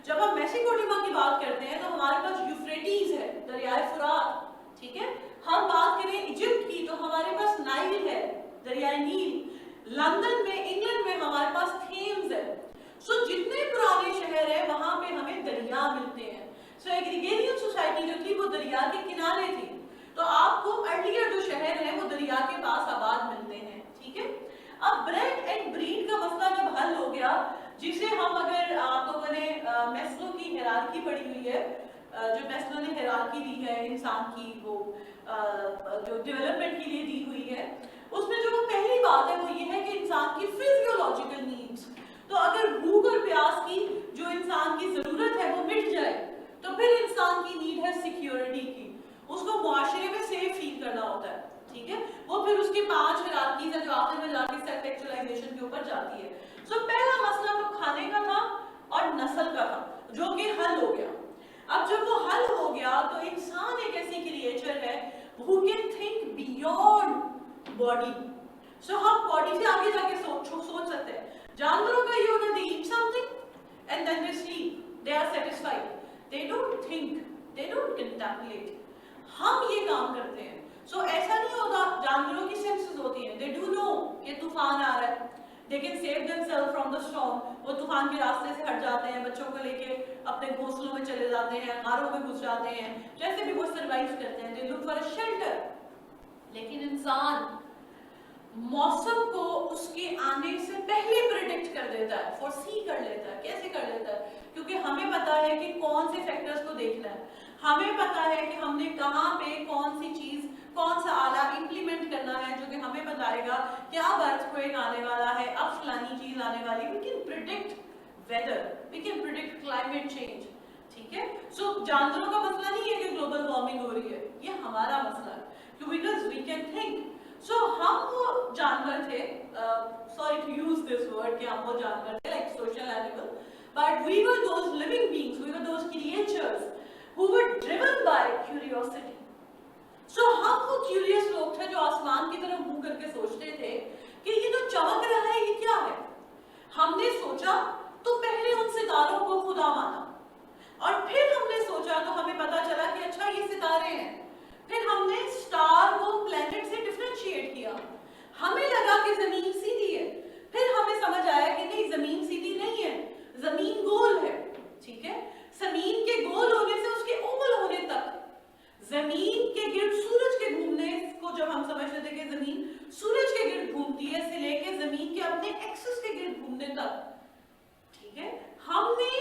जब हम मेसिकोटिमा की बात करते हैं तो हमारे पास यूफ्रेटीज है, दरियाए फुरात, ठीक है। हम बात करें इजिप्ट की तो हमारे पास नाइल है, दरियाए नील। लंदन में, इंग्लैंड में हमारे पास थेम्स है। सो जितने पुराने शहर है वहां पे हमें दरिया मिलते हैं। सो एग्रीगेरियन सोसाइटी जो थी वो दरिया के किनारे थी, तो आपको अर्लियर जो शहर है वो दरिया के पास आबाद मिलते हैं, ठीक है। अब ब्रेड एंड ब्रीड का मसला जब हल हो गया, जिसे हम, अगर आप लोगों ने मैस्लो की हायरार्की पढ़ी हुई है, जो मैस्लो ने हायरार्की दी है इंसान की, वो जो डेवलपमेंट के लिए दी हुई है, उसमें जो पहली बात है वो ये है कि इंसान की फिजियोलॉजिकल नीड्स। तो अगर भूख और प्यास की जो इंसान की जरूरत है वो मिट जाए तो फिर इंसान की नीड है सिक्योरिटी की, उसको मुआशरे में सेफ फील करना होता है, ठीक है। वो फिर उसके 5 हायरार्कीज है जो आखिर में जाके सेल्फ एक्चुअलाइजेशन के ऊपर जाती है। सो पहला मसला तो खाने का था और नस्ल का था, जो कि हल हो गया। अब जब वो हल हो गया तो इंसान एक ऐसी क्रिएचर है who can think beyond body। सो हम बॉडी से आगे जाके सोच सकते हैं। जानवरों का ये होता है, they eat something and then they sleep, they are satisfied, they don't think, they don't contemplate। हम ये काम करते हैं। सो ऐसा नहीं होता, जानवरों की सेंसेस होती हैं, they do know कि तूफान आ रहा है, they can save themselves from the storm। वो तूफान के रास्ते से हट जाते हैं, बच्चों को लेके अपने घोंसलों में चले जाते हैं, गारों में घुस जाते हैं, जैसे भी वो सरवाइव करते हैं, they look for a shelter। लेकिन इंसान मौसम को उसके आने से पहले प्रेडिक्ट कर देता है, फोरसी कर लेता है। कैसे कर लेता है? क्योंकि हमें पता है कि कौन से फैक्टर्स को देखना है, हमें पता है कि हमने कहाँ पे कौन सी चीज, कौन सा आला इंप्लीमेंट करना है जो कि हमें बताएगा कि अब अर्थक्वेक आने वाला है, अब फलानी चीज आने वाली है। We can predict weather, we can predict climate change, ठीक है। सो जानवरों का मसला नहीं है कि ग्लोबल वार्मिंग हो रही है, ये हमारा मसला है, because we can think. So हम वो जानवर थे, sorry to use this word कि हम वो जानवर थे, like social animal, but we were those living beings, we were those creatures who were driven by curiosity. So हम वो क्यूरियस लोग थे जो आसमान की तरफ मुंह करके सोचते थे कि ये जो चमक रहा है ये क्या है। हमने सोचा तो पहले उन सितारों को खुदा माना, और फिर हमने सोचा तो हमें पता चला कि अच्छा ये सितारे हैं। फिर हमने स्टार को प्लैनेट से डिफरेंशिएट किया, हमें लगा कि जमीन सीधी है, फिर हमें समझ आया कि नहीं, जमीन सीधी नहीं है, जमीन गोल है, ठीक है। जमीन के गोल होने से उसके ओवल होने तक, जमीन के गिर्द सूरज के घूमने को जब हम समझते थे कि जमीन सूरज के गिर्द घूमती है, से लेके जमीन के अपने एक्सिस के गिर्द घूमने तक, ठीक है। हमने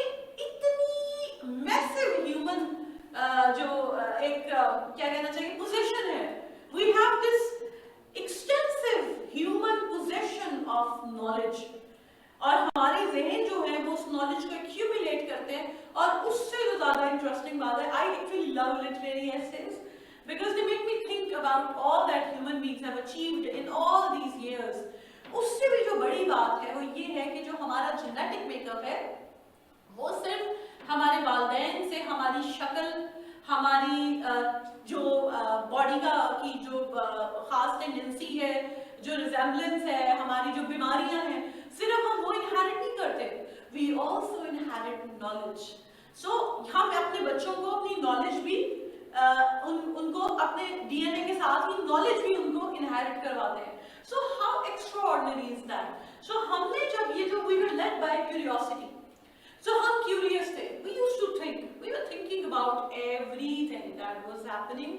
इतनी मैसिव ह्यूमन जो एक क्या कहना चाहिए पोजीशन है, we have this extensive human position of knowledge, और हमारे जहन जो है वो उस नॉलेज को एक्यूमुलेट करते हैं। और उससे जो ज्यादा इंटरेस्टिंग बात है, I actually love literary essays because they make me think about all that human beings have achieved in all these years. उससे भी जो बड़ी बात है वो ये है कि जो हमारा जेनेटिक मेकअप है वो सिर्फ हमारे वालिदैन से, हमारी शक्ल, हमारी जो बॉडी का की जो खास टेंडेंसी है, जो रिजेम्बलेंस है, हमारी जो बीमारियां हैं, सिर्फ हम वो इनहेरिट नहीं करते, वी आल्सो इनहेरिट नॉलेज। सो हम अपने बच्चों को अपनी नॉलेज भी उनको अपने डीएनए के साथ ही नॉलेज भी उनको इनहेरिट करवाते हैं। So how extraordinary is that. So हमने जब ये जो we were led by curiosity, so हम curious थे, we used to think, we were thinking about everything that was happening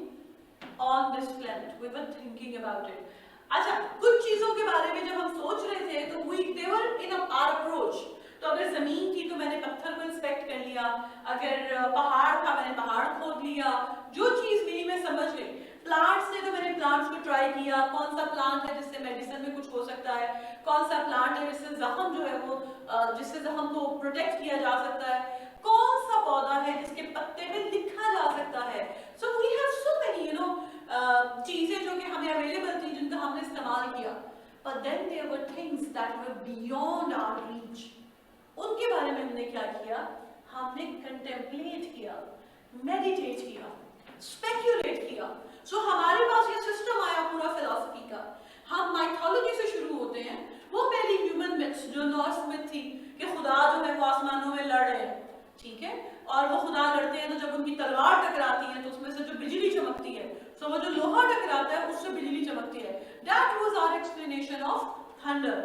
on this planet, we were thinking about it। अच्छा, कुछ चीजों के बारे में जब हम सोच रहे थे तो they were in our approach। तो अगर जमीन थी तो मैंने पत्थर को इंस्पेक्ट कर लिया, अगर पहाड़ लिया, जो चीज मिली मैं समझ गई। प्लांट्स ने तो मैंने प्लांट्स को ट्राई किया, कौन सा प्लांट है जिससे मेडिसिन में कुछ हो सकता है, कौन सा प्लांट है जिससे जख्म जो है वो जिससे जख्म को प्रोटेक्ट किया जा सकता है, कौन सा पौधा है जिसके पत्ते में लिखा जा सकता है। So we have so many चीजें जो कि हमें अवेलेबल थी जिनका हमने इस्तेमाल किया, but then there were things that were beyond our reach। उनके बारे में हमने क्या किया, हमने कंटेम्पलेट किया, मेडिटेट किया, स्पेक्यूलेट किया। सो हमारे पास ये सिस्टम आया पूरा फिलॉसफी का। हम माइथोलॉजी से शुरू होते हैं, वो पहली ह्यूमन मिथ्स जो नॉर्स मिथ थी कि खुदा जो है वो आसमानों में लड़ रहे हैं, ठीक है, और वो खुदा लड़ते हैं तो जब उनकी तलवार टकराती है तो उसमें से जो बिजली चमकती है, तो वो जो लोहा टकराता है उससे बिजली चमकती है। That was our explanation of thunder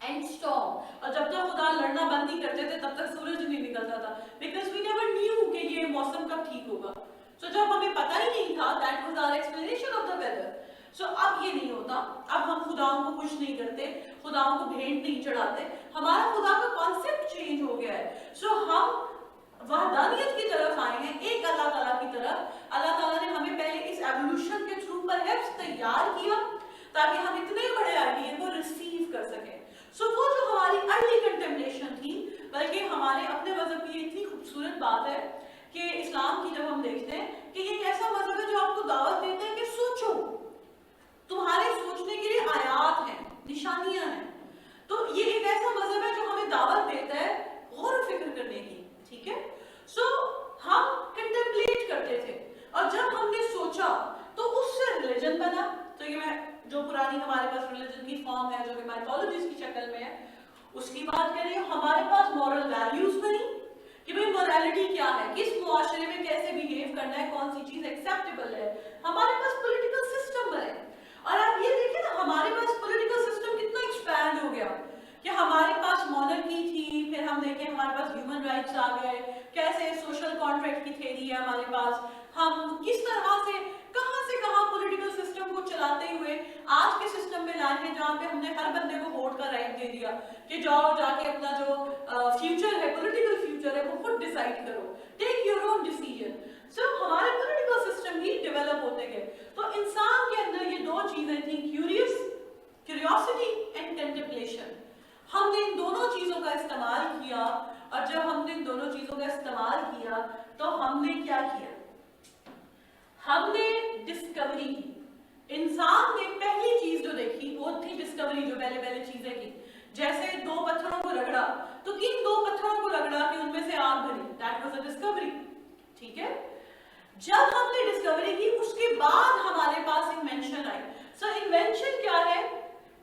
and storm. और जब तक खुदा लड़ना बंद नहीं करते थे तब तक सूरज नहीं निकलता था, बिकॉज वी नेवर न्यू कि ये मौसम कब ठीक होगा। सो जब हमें पता ही नहीं था, that was our explanation of the weather. So अब ये नहीं होता, अब हम खुदाओं को खुश नहीं करते, खुदाओं को भेंट नहीं चढ़ाते, हमारा खुदा का कॉन्सेप्ट चेंज हो गया है। सो हम वहदानियत की तरफ आए हैं, एक अल्लाह ताला की तरफ। अल्लाह ताला ने हमें पहले इस एवोल्यूशन के थ्रू परहैप्स तैयार किया ताकि हम इतने बड़े आइडिया को रिसीव कर सकें। सो वो जो हमारी अर्ली कंटेम्पलेशन थी, बल्कि हमारे अपने मजहब की इतनी खूबसूरत बात है कि इस्लाम की जब हम देखते हैं कि ये एक ऐसा मजहब है जो आपको दावत देता है कि सोचो, तुम्हारे सोचने के लिए आयात हैं, निशानियां हैं। तो ये एक ऐसा मजहब है जो हमें दावत देता है गौर व फिक्र करने की, ठीक है। सो हम कंटेम्पलेट करते थे, और जब हमने सोचा तो उससे रिलीजन बना। तो ये मैं जो पुरानी हमारे पास रिलीजन की फॉर्म है जो कि माइथोलॉजीज की शक्ल में है उसकी बात करें, हमारे पास मॉरल वैल्यूज बनी कि भाई मोरालिटी क्या है, किस मुआशरे में कैसे बिहेव करना है, कौन सी चीज एक्सेप्टेबल है। हमारे पास पॉलिटिकल सिस्टम बने, और आप ये देखिए ना हमारे पास पॉलिटिकल सिस्टम कितना एक्सपैंड हो गया कि हमारे पास मोनर्की थी, फिर हम देखें हमारे पास ह्यूमन राइट्स आ गए, कैसे सोशल कॉन्ट्रैक्ट की थ्योरी है हमारे पास, हम किस तरह से कहां पॉलिटिकल सिस्टम को चलाते हुए आज के सिस्टम में लाए हैं जहां पे हमने हर बंदे को वोट का राइट दे दिया कि जाओ जाके अपना जो फ्यूचर है, पॉलिटिकल फ्यूचर है, वो खुद डिसाइड करो, टेक योर ओन डिसीजन। सो हमारे पॉलिटिकल सिस्टम भी डेवलप होते गए। तो इंसान के अंदर ये दो चीजें थी, क्यूरियोसिटी एंड कंटेम्पलेशन। हमने इन दोनों चीजों का इस्तेमाल किया, और जब हमने इन दोनों चीजों का इस्तेमाल किया तो हमने क्या किया, हमने डिस्कवरी की। इंसान ने पहली चीज जो देखी वो थी डिस्कवरी, जो पहले पहले चीजें की, जैसे दो पत्थरों को रगड़ा, तो किन दो पत्थरों को रगड़ा कि उनमें से आग भरी, दैट वाज अ डिस्कवरी, ठीक है। जब हमने डिस्कवरी की उसके बाद हमारे पास इन्वेंशन आई। सो इन्वेंशन क्या है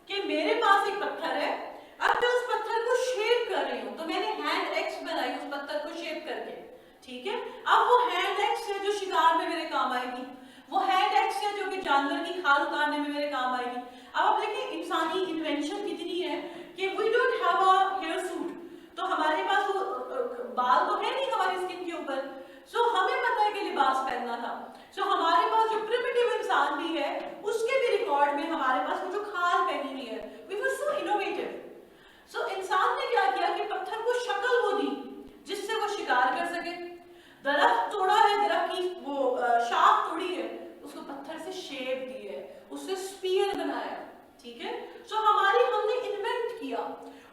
कि मेरे पास एक पत्थर है, अब मैं उस पत्थर को शेप कर रही हूं, तो मैंने हैंड एक्स बनाई उस पत्थर को शेप करके, ठीक है। अब वो हैंड एक्स है जो शिकार में मेरे काम आएगी, वो हैंड एक्स है जो कि जानवर की खाल उतारने में मेरे काम आएगी। अब आप देखिए इंसानी इन्वेंशन कितनी है कि we don't have a hair suit, तो हमारे पास वो बाल तो है नहीं हमारी स्किन के ऊपर, सो हमें पता है कि लिबास पहनना था। सो हमारे पास जो प्रिमिटिव इंसान भी है उसके भी रिकॉर्ड में हमारे पास वो जो खाल पहनी हुई है, वी वर सो इनोवेटिव। सो इंसान ने क्या किया कि पत्थर को शक्ल वो दी जिससे वो शिकार कर सके। दरख्त तोड़ा है, दरख्त की वो शाख तोड़ी है, उसको पत्थर से शेप दी है, उससे स्पीयर बनाया, ठीक है। सो हमने इन्वेंट किया,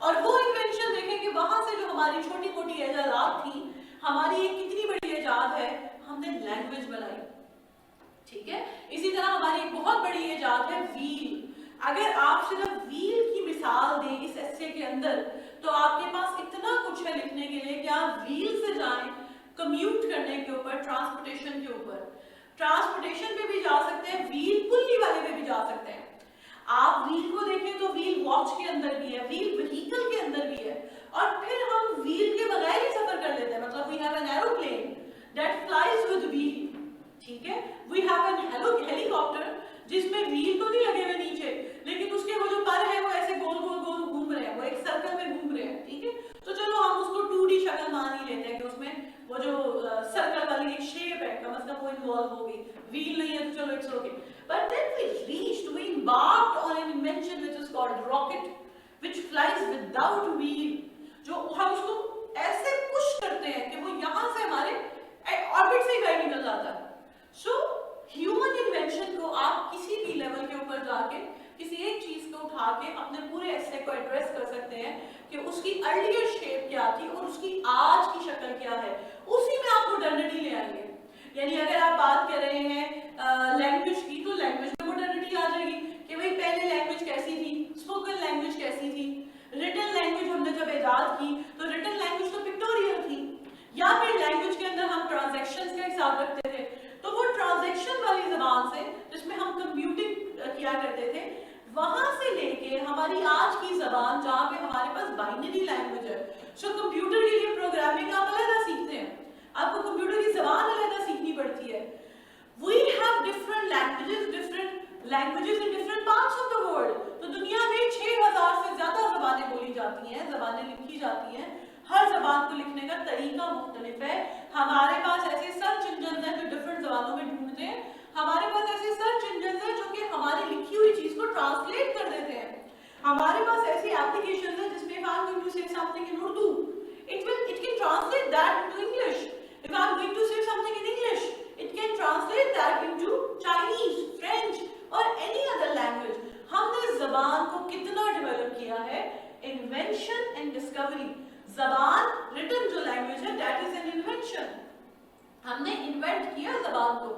और वो इन्वेंशन देखें कि वहां से जो हमारी छोटी मोटी इजादात थी, हमारी एक कितनी बड़ी इजाद है, हमने लैंग्वेज बनाई, ठीक है। इसी तरह हमारी एक बहुत बड़ी इजाद है व्हील। अगर आप सिर्फ व्हील की मिसाल दें इस एस्से के अंदर तो आपके पास इतना कुछ है लिखने के लिए कि आप व्हील से जाएं कम्यूट करने के ऊपर, ट्रांसपोर्टेशन के ऊपर, ट्रांसपोर्टेशन पे भी जा सकते हैं, व्हील पुल्ली वाले पे भी जा सकते हैं। आप व्हील को देखें तो व्हील वॉच के अंदर भी है, व्हील व्हीकल के अंदर भी है, और फिर हम व्हील के बगैर ही सफर कर लेते हैं। मतलब we have an aeroplane that flies with wheel, ठीक है। वी हैव एन हेलीकॉप्टर जिसमें व्हील तो नहीं लगे हुए नीचे, लेकिन उसके वो जो पर है वो ऐसे गोल गोल गोल घूम रहे हैं, वो एक सर्कल में घूम रहे हैं, ठीक है। तो चलो हम उसको 2D शक्ल मान ही लेते हैं कि उसमें वो जो सर्कल वाली एक शेप है कम से कम वो इन्वॉल्व होगी, व्हील नहीं है तो चलो it's okay. But then we reached, we embarked on an invention which is called rocket, which flies without wheel, जो हम उसको ऐसे पुश करते हैं कि वो यहाँ से हमारे ऑर्बिट से ही बाहर निकल सो ह्यूमन इन्वेंशन को आप किसी भी लेवल के ऊपर जाके किसी एक चीज को उठा के अपने पूरे एसे को एड्रेस कर सकते हैं कि उसकी अर्लियर शेप क्या थी और उसकी आज की शक्ल क्या है, उसी में आप मॉडर्निटी ले आएंगे। यानी अगर आप बात कर रहे हैं लैंग्वेज की, तो लैंग्वेज में मॉडर्निटी आ जाएगी कि भाई पहले लैंग्वेज कैसी थी, स्पोकन लैंग्वेज कैसी थी, रिटन लैंग्वेज हमने जब इजाद की तो रिटन लैंग्वेज तो पिक्टोरियल थी, या फिर लैंग्वेज के अंदर हम ट्रांजैक्शंस का हिसाब रखते थे, तो वो ट्रांजैक्शन वाली जबान से जिसमें हम कंप्यूटिंग किया करते थे, वहां से लेके हमारी आज की जबान जहां पे हमारे पास बाइनरी लैंग्वेज है। सो कंप्यूटर के लिए प्रोग्रामिंग आप अलग सीखते हैं, आपको कंप्यूटर की जबान अलग सीखनी पड़ती है। We have different languages in different parts of the world। तो दुनिया में 6000 से ज्यादा जबानें बोली जाती हैं, जबानें लिखी जाती हैं। हर जबान को लिखने का तरीका मुख्तलिफ है। हमारे पास ऐसे सर्च इंजन हैं जो डिफरेंट जबानों में ढूंढते हैं, हमारे पास ऐसे सर्च इंजन हैं जो कि हमारी लिखी हुई चीज को ट्रांसलेट कर देते हैं। हमारे पास ऐसी एप्लीकेशंस हैं जिसमें if I'm going to say something in Urdu, it can translate that into English। If I'm going to say something in English, it can translate that into Chinese, French or any other language। हमने जबान को कितना develop किया है, invention and discovery. जबान written जो language है that is an invention, हमने इन्वेंट किया जबान को।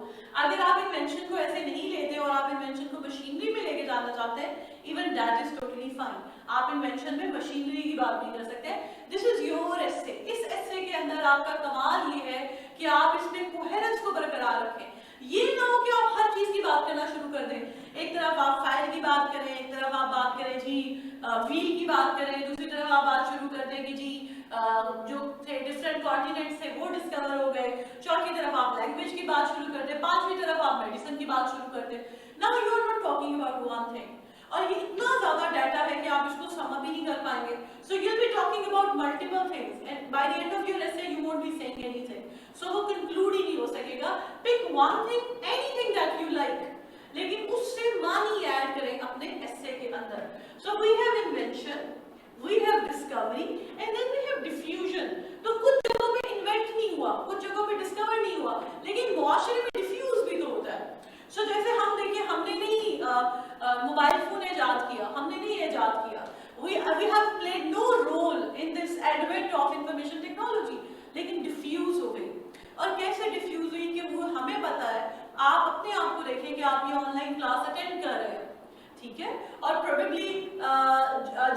अगर आप इन्वेंशन को ऐसे नहीं लेते और आप इन्वेंशन को मशीनरी में लेके जाना चाहते हैं, even that is totally fine. आप इन्वेंशन में मशीनरी की बात नहीं कर सकते। दिस इज योर एसे। इस एसे के अंदर आपका कमाल ये है कि आप इसमें कोहेरेंस को बरकरार रखें। ये ना हो कि आप हर चीज की बात करना शुरू कर दें, एक तरफ आप फायर की बात करें, एक तरफ आप बात करें जी व्हील की बात करें, दूसरी तरफ आप बात शुरू कर दें कि जी जो थे डिफरेंट कॉन्टिनेंट्स थे वो डिस्कवर हो गए, चौथी तरफ आप लैंग्वेज की बात शुरू कर दें, पांचवी तरफ आप मेडिसिन की बात शुरू कर दें। Now you are not talking about one thing, और ये इतना ज्यादा डाटा है कि आप इसको समझ भी नहीं कर पाएंगे। So you will be talking about multiple things and by the end of your essay you won't be saying anything. So वो कंक्लूड ही नहीं हो सकेगा। Pick one thing, anything that you like, लेकिन उससे मानी ऐड करें अपने एसे के अंदर। So we have invention, we have discovery and then we have diffusion. तो कुछ जगहों पे इन्वेंट नहीं हुआ, कुछ जगहों पे डिस्कवर नहीं हुआ, लेकिन मुआशरे में डिफ्यूज भी तो होता है। सो जैसे हम देखिए, हमने नहीं मोबाइल फोन इजाद किया, हमने नहीं इजाद किया, we have played no role in this advent of information technology, लेकिन डिफ्यूज हो गई। और कैसे डिफ्यूज हुई कि वो हमें पता है। आप अपने आप को देखें कि आप ये ऑनलाइन क्लास अटेंड कर रहे हैं, ठीक है, और प्रोबेबली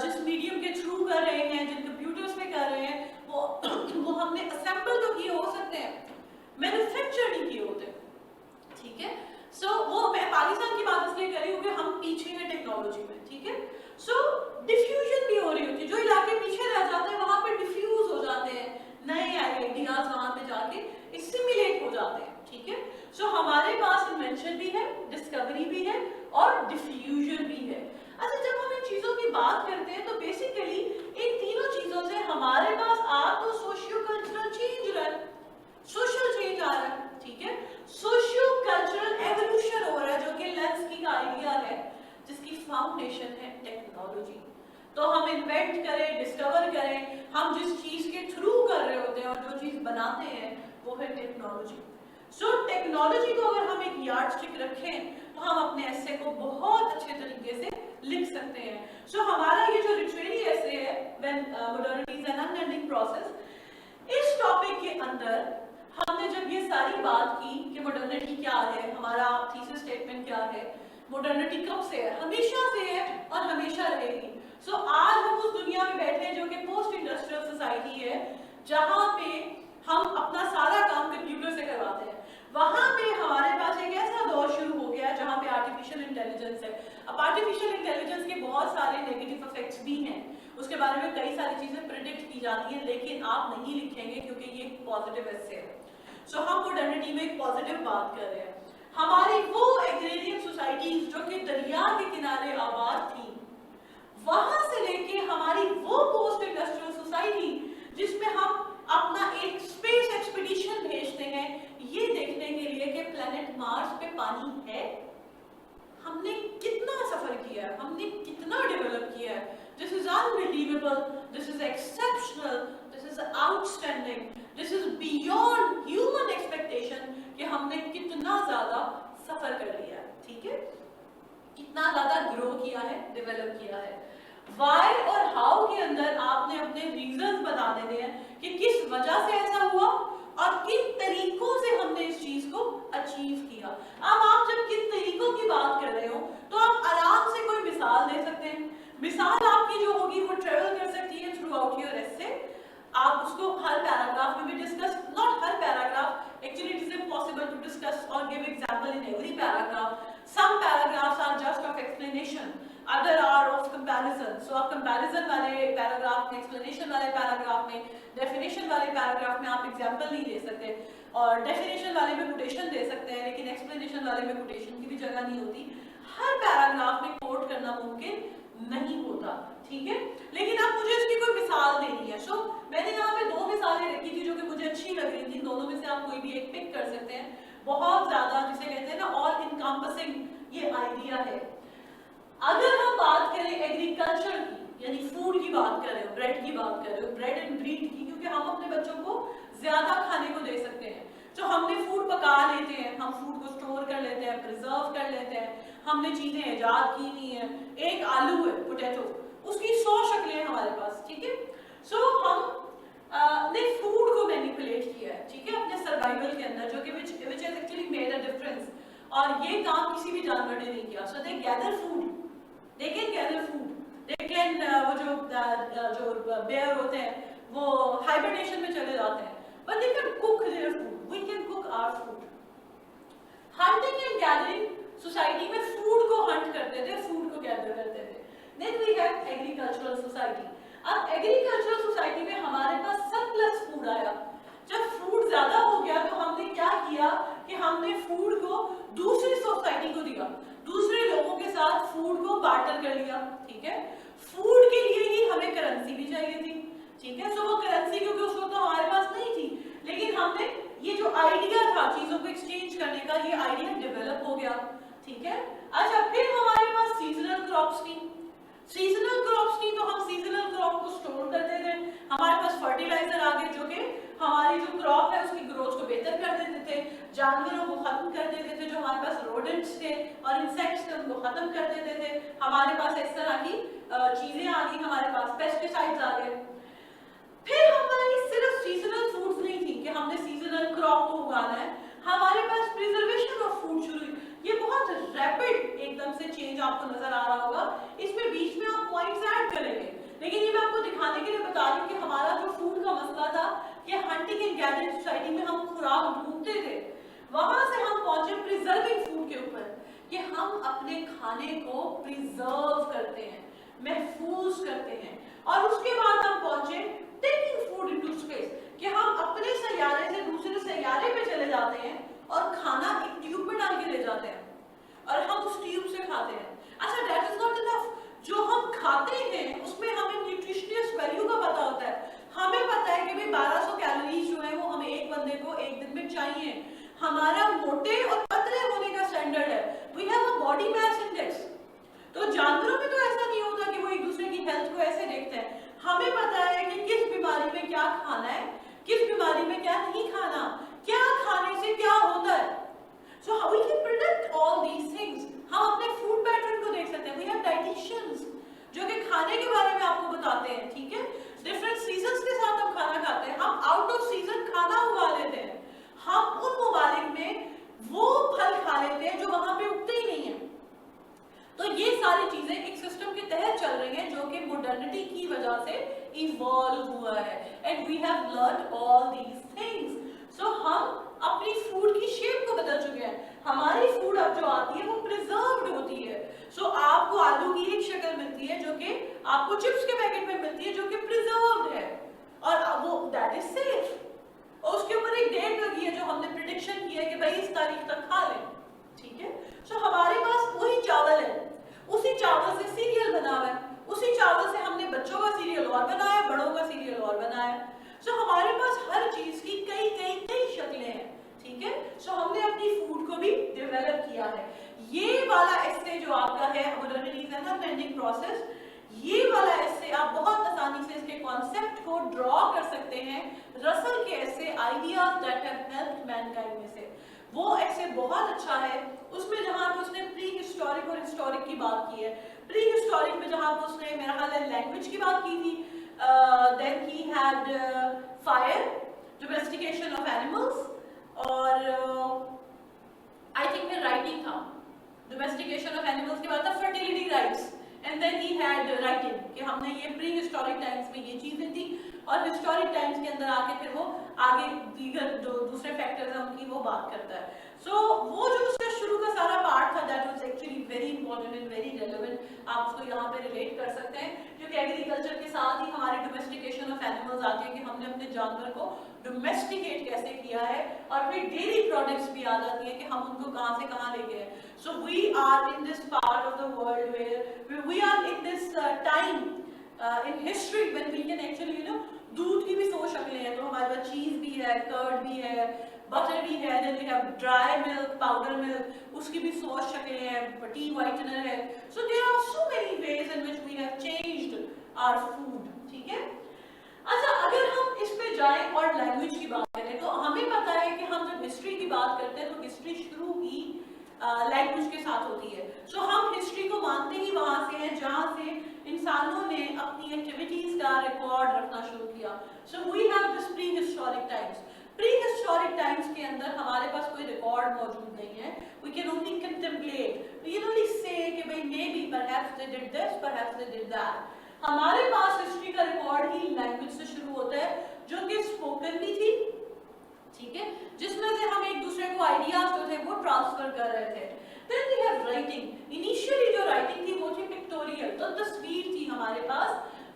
जिस मीडियम के थ्रू कर रहे हैं, जिन कंप्यूटर्स में कर रहे हैं, वो हमने असेंबल तो किए हो सकते हैं, मैन्युफैक्चर नहीं किए होते, ठीक है। सो वो मैं पाकिस्तान की बात इसलिए कर रही हूँ कि हम पीछे हैं टेक्नोलॉजी में, ठीक है। सो डिफ्यूजन भी हो रही होती है, जो इलाके पीछे रह जाते हैं वहां पर डिफ्यूज हो जाते हैं, नए आइडियाज वहां पे जाके एसिमिलेट हो जाते हैं, ठीक है। सो हमारे पास इन्वेंशन भी है, डिस्कवरी भी है और डिफ्यूजन भी है। अच्छा, जब हम इन चीजों की बात करते हैं तो बेसिकली इन तीनों चीजों से हमारे पास तो सोशियो कल्चरल चेंज रहा है, सोशल चेंज आ रहा है, ठीक है। सोशियो कल्चरल एवोल्यूशन हो रहा है, जो कि लेंस की आइडिया है, जिसकी फाउंडेशन है टेक्नोलॉजी। तो हम इन्वेंट करें, डिस्कवर करें, हम जिस चीज के थ्रू कर रहे होते हैं और जो चीज बनाते हैं वो है टेक्नोलॉजी। सो टेक्नोलॉजी को अगर हम एक यार्डस्टिक रखें तो हम अपने एसे को बहुत अच्छे तरीके से लिख सकते हैं। सो हमारा ये जो लिटरेरी एसे है, when modernity is an unending process, इस टॉपिक के अंदर हमने जब ये सारी बात की कि मॉडर्निटी क्या है, हमारा थीसिस स्टेटमेंट क्या है, मॉडर्निटी कब से है, हमेशा से है और हमेशा रहेगी। सो आज हम उस दुनिया में बैठे हैं जो कि पोस्ट इंडस्ट्रियल सोसाइटी है, जहां पे हम अपना सारा काम कंप्यूटर से करवाते हैं। वहां पे हमारे पास एक ऐसा दौर शुरू हो गया जहां पे आर्टिफिशियल इंटेलिजेंस है। अब आर्टिफिशियल इंटेलिजेंस के बहुत सारे नेगेटिव इफेक्ट्स भी हैं, उसके बारे में कई सारी चीजें प्रेडिक्ट की जाती हैं, लेकिन आप नहीं लिखेंगे क्योंकि ये पॉजिटिव एसे है। सो हम मॉडर्निटी में एक पॉजिटिव बात कर रहे हैं। हमारी वो एग्रेरियन सोसाइटीज जो कि दरिया के किनारे आबाद थी, वहां से लेके हमारी वो पोस्ट इंडस्ट्रियल सोसाइटी जिसमें हम अपना एक स्पेस एक्सपीडिशन भेजते हैं ये देखने के लिए कि प्लेनेट मार्स पे पानी है। हमने कितना सफर किया है, हमने कितना डेवलप किया है। This is unbelievable, this is exceptional, this is outstanding, this is beyond human expectation कि हमने कितना ज्यादा ऑफर कर लिया है, ठीक है, कितना ज्यादा ग्रो किया है, डेवलप किया है। वाई और हाउ के अंदर आपने अपने रीजंस बता देने हैं कि किस वजह से ऐसा हुआ और किन तरीकों से हमने इस चीज को अचीव किया। अब आप जब किन तरीकों की बात कर रहे हो तो आप आराम से कोई मिसाल दे सकते हैं। मिसाल आपकी जो होगी वो ट्रेवल कर सकती है थ्रू आउट योर एसे। आप उसको हर पैराग्राफ में भी discuss, not her paragraph, actually it is impossible to discuss or give example in every paragraph. Some paragraphs are just of explanation, other are of comparison. So आप comparison वाले paragraph में, explanation वाले paragraph में, definition वाले paragraph में आप example नहीं दे सकते, और definition वाले में quotation दे सकते हैं, लेकिन explanation वाले में quotation की भी जगह नहीं होती। हर पैराग्राफ में quote करना मुमकिन नहीं होता, ठीक है, लेकिन अब मुझे इसकी कोई मिसाल देनी है। सो मैंने यहाँ पे दो मिसालें रखी थी जो कि मुझे अच्छी लग रही थी, दोनों में से आप कोई भी एक पिक कर सकते हैं। बहुत ज्यादा जिसे कहते हैं ना ऑल इनकम्पसिंग ये आइडिया है। अगर हम बात करें एग्रीकल्चर की, यानी फूड की बात कर रहे हो, ब्रेड की बात कर रहे हो, ब्रेड एंड ब्रीड की, क्योंकि हम अपने बच्चों को ज्यादा खाने को दे सकते हैं, जो हमने फूड पका लेते हैं, हम फूड को स्टोर कर लेते हैं, प्रिजर्व कर लेते हैं, हमने चीजें इजाद की नहीं है। एक आलू है, पोटैटो, उसकी 100 शक्लें हमारे पास, ठीक है। सो हम ने फूड को मैनिपुलेट किया है, ठीक है, अपने सर्वाइवल के अंदर, जो कि which has actually made a difference, और ये काम किसी भी जानवर ने नहीं किया। So they gather food, they can gather food, they can, वो जो बेयर होते हैं वो हाइबरनेशन में चले जाते हैं, but they can cook their food, we can cook our food. Hunting and gathering society में फूड को हंट करते थे, फूड को गैदर करते थे। Then we have agricultural society. अब एग्रीकल्चरल सोसाइटी में हमारे पास सरप्लस फूड आया। जब फूड ज्यादा हो गया तो हमने क्या किया कि हमने फूड को दूसरी सोसाइटी को दिया, दूसरे लोगों के साथ फूड को बार्टर कर लिया, ठीक है। फूड के लिए ही हमें करेंसी भी चाहिए थी, ठीक है। सो वो करेंसी क्योंकि उस वक्त तो हमारे पास नहीं थी, लेकिन हमने ये जो आइडिया था चीजों को एक्सचेंज करने का, ये आइडिया डेवलप हो गया, ठीक है। अच्छा, फिर हमारे पास सीजनल क्रॉप्स थी। सीजनल क्रॉप्स थी तो हम सीजनल क्रॉप को स्टोर करते थे, हमारे पास फर्टिलाइजर आ गए जो कि हमारी जो क्रॉप है उसकी ग्रोथ को बेहतर कर देते थे, जानवरों को खत्म कर देते थे, जो हमारे पास रोडेंट्स थे और इंसेक्ट्स थे उनको खत्म कर देते थे। हमारे पास इस तरह की चीजें आ गई, हमारे पास पेस्टिसाइड्स आ गए। फिर हमारी सिर्फ सीजनल फूड्स नहीं थी कि हमने सीजनल क्रॉप को उगाना है, हमारे पास प्रिजर्वेशन ऑफ फूड शुरू हुई। ये बहुत रैपिड एकदम से चेंज आपको नजर आ रहा होगा, इसमें बीच में आप पॉइंट्स ऐड करेंगे, लेकिन ये मैं आपको दिखाने के लिए बता रही हूँ कि हमारा जो फूड का मसला था कि हंटिंग एंड गैदरिंग सोसाइटी में हम खुराक ढूंढते थे, वहां से हम पहुंचे प्रिजर्विंग फूड के ऊपर कि हम अपने खाने को प्रिजर्व करते हैं, महफूज करते हैं, और उसके बाद हम पहुंचे टेकिंग फूड इनटू स्पेस कि हम अपने सैयारे से दूसरे सैयारे पे चले जाते हैं और खाना एक ट्यूब में डाल के ले जाते हैं और हम उस ट्यूब से खाते हैं। अच्छा, दैट इज नॉट इनफ। जो हम खाते हैं उसमें हमें न्यूट्रिशियस वैल्यू का पता होता है, हमें पता है कि भाई 1200 कैलोरीज जो है वो हमें एक बंदे को एक दिन में चाहिए। हमारा मोटे और पतले होने का स्टैंडर्ड है, we have a body mass index. तो जानवरों में तो ऐसा नहीं होता कि वो एक दूसरे की हेल्थ को ऐसे देखते हैं, हमें पता है कि किस बीमारी में क्या खाना है, किस बीमारी में क्या नहीं खाना, क्या खाने से क्या होता है। So how we can predict all these things? हम अपने फूड पैटर्न को देख सकते हैं। We have dietitians जो कि खाने के बारे में आपको बताते हैं, ठीक है। डिफरेंट सीजन्स के साथ हम खाना खाते हैं, हम आउट ऑफ सीजन खाना उगा लेते हैं, हम उन ममालिक में वो फल खा लेते हैं जो वहां पे उगते ही नहीं है। तो ये सारी चीजें एक सिस्टम के तहत चल रही हैं जो कि मॉडर्निटी की वजह से इवॉल्व हुआ है, and we have learned all these things. So हम अपनी फूड की शेप को बदल चुके हैं, हमारी फूड अब जो आती है वो प्रिजर्व्ड होती है। सो आपको आलू की एक शक्ल मिलती है जो कि आपको चिप्स के पैकेट में मिलती है जो कि प्रिजर्व्ड है, और वो दैट इज सेफ, और उसके ऊपर एक डेट लगी है जो हमने प्रेडिक्शन की है कि भाई इस तारीख तक खा लें, ठीक है। सो हमारे पास वही चावल है, उसी चावल से सीरियल बना हुआ है, उसी चावल से हमने बच्चों का सीरियल और बनाया, बड़ों का सीरियल और बनाया। सो हमारे पास हर चीज की कई कई कई शक्लें हैं, ठीक है। सो हमने अपनी फूड को भी डेवलप किया है। ये वाला एस्से जो आपका है modernity is an unending process, ये वाला एस्से आप बहुत आसानी से इसके कॉन्सेप्ट को ड्रॉ कर सकते हैं रसल के essays ideas that have helped mankind में से। वो एस्से बहुत अच्छा है, उसमें जहाँ पे उसने प्री हिस्टोरिक और हिस्टोरिक की बात की है। प्री हिस्टोरिक में जहाँ पे उसने मेरा ख्याल है लैंग्वेज की बात की थी, then he had fire, domestication of animals, और आई थिंक फिर राइटिंग था, डोमेस्टिकेशन ऑफ एनिमल्स के बाद था fertility rites, and then he had writing, कि हमने ये प्री हिस्टोरिक टाइम्स में ये चीजें थी, और हिस्टोरिक टाइम्स के अंदर आके फिर वो आगे दीगर जो दूसरे फैक्टर्स हैं उनकी वो बात करता है। सो वो जो उसका शुरू का सारा पार्ट था, that was actually very important and very relevant, आप उसको यहाँ पे रिलेट कर सकते हैं, क्योंकि एग्रीकल्चर के साथ ही हमारी डोमेस्टिकेशन ऑफ एनिमल्स आती है, कि हमने अपने जानवर को डोमेस्टिकेट कैसे किया है, और फिर डेयरी प्रोडक्ट्स भी आ जाती है कि हम उनको कहाँ से कहाँ ले गए। So we are in this part of the world where we are in this time in history when we can actually you know, दूध की भी 100 शक्लें हैं, तो हमारे पास चीज भी है, कर्ड भी है, बटर भी है, then we have dry milk, powder milk, उसकी भी 100 शक्लें हैं, टी व्हाइटनर है। So there are so many ways in which we have changed our food, ठीक है। अच्छा, अगर हम इस पे जाएं और लैंग्वेज की बात करें, तो हमें पता है कि हम जब हिस्ट्री की बात करते हैं तो हिस्ट्री शुरू ही लैंग्वेज के साथ होती है। सो हम हिस्ट्री को मानते ही वहां से हैं जहां से इंसानों ने अपनी एक्टिविटीज का रिकॉर्ड रखना शुरू किया। So we have this prehistoric times. Prehistoric times के अंदर हमारे पास कोई रिकॉर्ड मौजूद नहीं है, we can only contemplate, we can only say कि भाई maybe perhaps they did this, perhaps they did that. हमारे पास हिस्ट्री का रिकॉर्ड ही लैंग्वेज से शुरू होता है, जो कि स्पोकन भी थी, ठीक है, जिसमें से हम एक दूसरे को आइडियाज जो थे वो ट्रांसफर कर रहे थे। Then we have writing. Initially जो राइटिंग थी वो थी पिक्टोरियल, तो तस्वीर थी हमारे पास,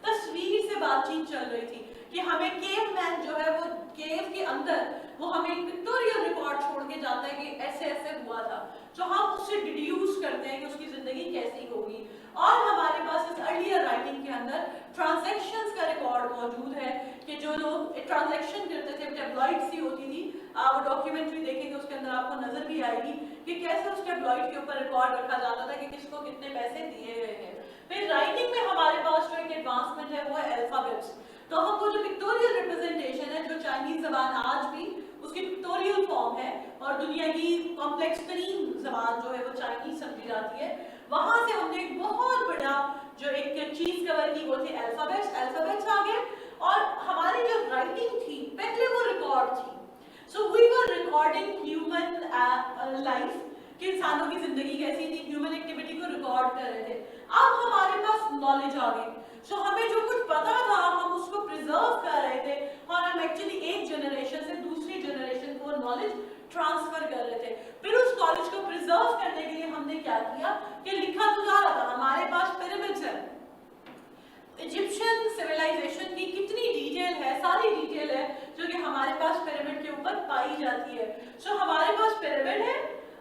तस्वीर से बातचीत चल रही थी कि हमें केव मैन जो है वो केव के अंदर वो हमें एक पिक्टोरियल रिकॉर्ड छोड़ के जाता है कि ऐसे ऐसे हुआ था, जो हम उससे डिड्यूस करते हैं कि उसकी जिंदगी कैसी होगी। और हमारे पास इस अर्लियर राइटिंग के अंदर ट्रांजैक्शंस का रिकॉर्ड मौजूद है कि जो लोग ट्रांजैक्शन करते थे, टेब्लॉइड सी होती थी, आप डॉक्यूमेंट्री देखेंगे उसके अंदर आपको नजर भी आएगी कि कैसे उस टेब्लॉइड के ऊपर रिकॉर्ड रखा जाता था कि किसको कितने पैसे दिए गए हैं। फिर राइटिंग में हमारे पास जो एक एडवांसमेंट है वो है अल्फाबेट्स। तो हमको जो पिक्टोरियल रिप्रेजेंटेशन है, जो चाइनीज जबान आज भी उसकी पिक्टोरियल फॉर्म है और दुनिया की कॉम्प्लेक्स तरीन जबान जो है वो चाइनीज समझी जाती है, वहां से हमने एक बहुत बड़ा जो एक चीज कवर की वो थी अल्फाबेट्स। अल्फाबेट्स आ गए और हमारी जो राइटिंग थी पहले वो रिकॉर्ड थी। So we were recording human life, कि इंसानों की जिंदगी कैसी थी, ह्यूमन एक्टिविटी को रिकॉर्ड कर रहे थे। अब हमारे पास नॉलेज आ गई, सो हमें जो कुछ पता था हम उसको प्रिजर्व कर रहे थे, और हम एक्चुअली एक जनरेशन से दूसरी जनरेशन को नॉलेज ट्रांसफर कर रहे थे। फिर उस नॉलेज को प्रिजर्व करने के लिए हमने क्या किया कि लिखा तो जा रहा था, हमारे पास पिरामिड्स है, इजिप्शियन सिविलाइजेशन की कितनी डिटेल है, सारी डिटेल है जो कि हमारे पास पिरामिड के ऊपर पाई जाती है। सो हमारे पास पिरामिड है,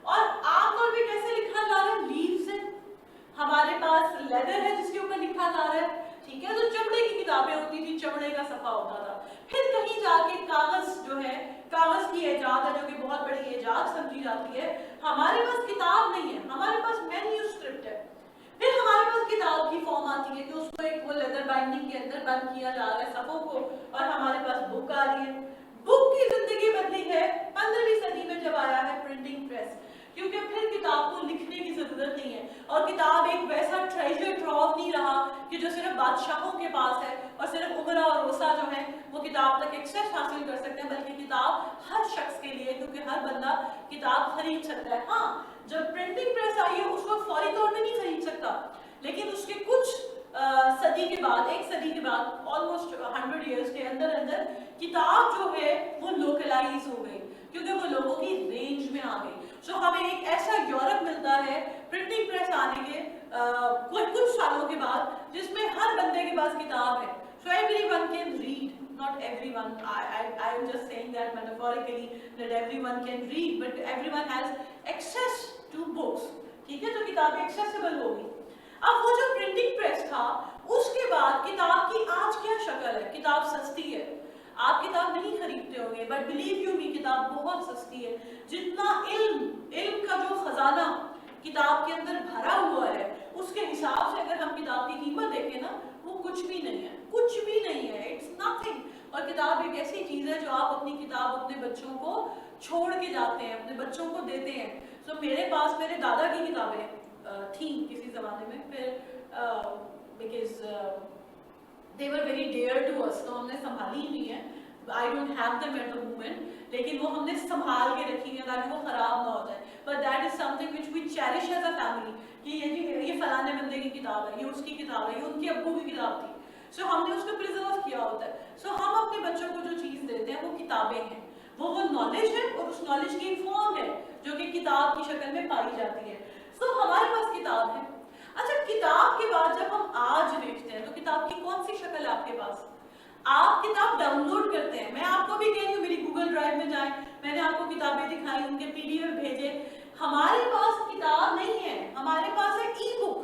और आमतौर पे कैसे लिखा जा रहा है, लीव से। हमारे पास लेदर है जिसके ऊपर लिखा जा रहा है, ठीक है, तो चमड़े की किताबें होती थी, चमड़े का सफा होता था। फिर कहीं जाके कागज जो है, कागज की इजाद है जो कि बहुत बड़ी इजाद समझी जाती है। हमारे पास किताब नहीं है, हमारे पास मैन्यूस्क्रिप्ट है। फिर हमारे पास किताब की फॉर्म आती है कि उसको एक वो लेदर बाइंडिंग के अंदर बंद किया जा रहा है सफों को, और हमारे पास बुक आ रही है। बुक की जिंदगी बदली है 15वीं सदी में जब आया है प्रिंटिंग प्रेस, क्योंकि फिर किताब को लिखने की जरूरत नहीं है, और किताब एक वैसा ट्रेजर ट्रॉव नहीं रहा कि जो सिर्फ बादशाहों के पास है और सिर्फ उमरा और रोसा जो है वो किताब तक एक्सेस हासिल कर सकते हैं, बल्कि किताब हर शख्स के लिए, क्योंकि हर बंदा किताब खरीद सकता है। हाँ, जब प्रिंटिंग प्रेस आई है उस वक्त फौरी तौर पे नहीं खरीद सकता, लेकिन उसके कुछ सदी के बाद, एक सदी के बाद, ऑलमोस्ट 100 इयर्स के अंदर अंदर किताब जो है वो लोकलाइज हो गई, क्योंकि वो लोगों की रेंज में आ गई। सो हमें एक ऐसा यूरोप मिलता है प्रिंटिंग प्रेस आने के कुछ सालों के बाद, जिसमें हर बंदे के पास किताब है। So everyone can read, not everyone, I am just saying that metaphorically, that everyone can read, but everyone has access to books, ठीक है, तो किताबें एक्सेसिबल होगी। अब वो जो प्रिंटिंग प्रेस था, उसके बाद किताब की आज क्या शक्ल है, किताब सस्ती है, आप किताब नहीं खरीदते होंगे, बट बिलीव यू मी किताब बहुत सस्ती है। जितना इल्म का जो खजाना किताब के अंदर भरा हुआ है, उसके हिसाब से अगर हम किताब की कीमत देखें ना, वो कुछ भी नहीं है, कुछ भी नहीं है, इट्स नथिंग। और किताब एक ऐसी चीज है जो आप अपनी किताब अपने बच्चों को छोड़ के जाते हैं, अपने बच्चों को देते हैं। सो मेरे पास मेरे दादा की किताबें थी किसी ज़माने में, फिर because they were very dear to us, तो हमने संभाली ही नहीं है, I don't have them at the moment, लेकिन वो हमने संभाल के रखी है ताकि वो खराब ना हो जाए, but that is something which we cherish as a family, कि ये फलाने बंदे की किताब है, ये उसकी किताब है, ये उनके अब्बू की किताब थी, सो हमने उसको प्रिजर्व किया होता है। सो हम अपने बच्चों को जो चीज़ देते हैं वो किताबें हैं, वो नॉलेज है और उस नॉलेज की फॉर्म है जो कि किताब की शक्ल में पाई जाती है। सो हमारे पास किताब है। अच्छा, किताब के बाद जब हम आज देखते हैं तो किताब की कौन सी शक्ल है आपके पास? आप किताब डाउनलोड करते हैं, मैं आपको भी कह रही हूँ मेरी गूगल ड्राइव में जाएं, मैंने आपको किताबें दिखाई, उनके पीडीएफ भेजे। हमारे पास किताब नहीं है, हमारे पास है ई बुक,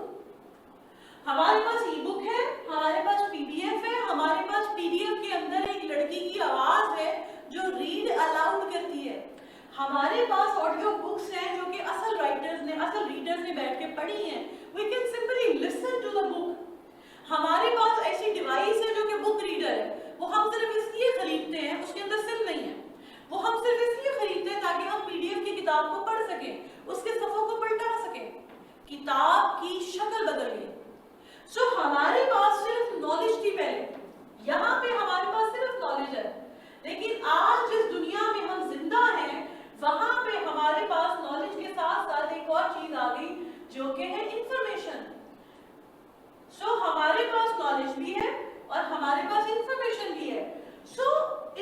हमारे पास ई बुक है, हमारे पास पीडीएफ है, हमारे पास पीडीएफ के अंदर एक लड़की की आवाज है जो रीड अलाउड करती है, हमारे पास ऑडियो बुक्स हैं जो कि असल रीडर्स ने बैठ के पढ़ी हैं, we can simply listen to the book. हमारे पास ऐसी डिवाइस है जो कि बुक रीडर है, वो हम सिर्फ इसलिए खरीदते हैं, उसके अंदर सिम नहीं है, वो हम सिर्फ इसलिए खरीदते हैं ताकि हम पीडीएफ की किताब को पढ़ सकें, उसके सफ़ों को पलटा सकें। किताब की शक्ल बदल गई। सो हमारे पास सिर्फ नॉलेज थी पहले, यहाँ पे हमारे पास सिर्फ नॉलेज है, लेकिन आज जिस दुनिया में हम जिंदा हैं वहां पे हमारे पास नॉलेज के साथ साथ एक और चीज आ गई जो कि है इंफॉर्मेशन। सो हमारे पास नॉलेज भी है और हमारे पास इंफॉर्मेशन भी है। सो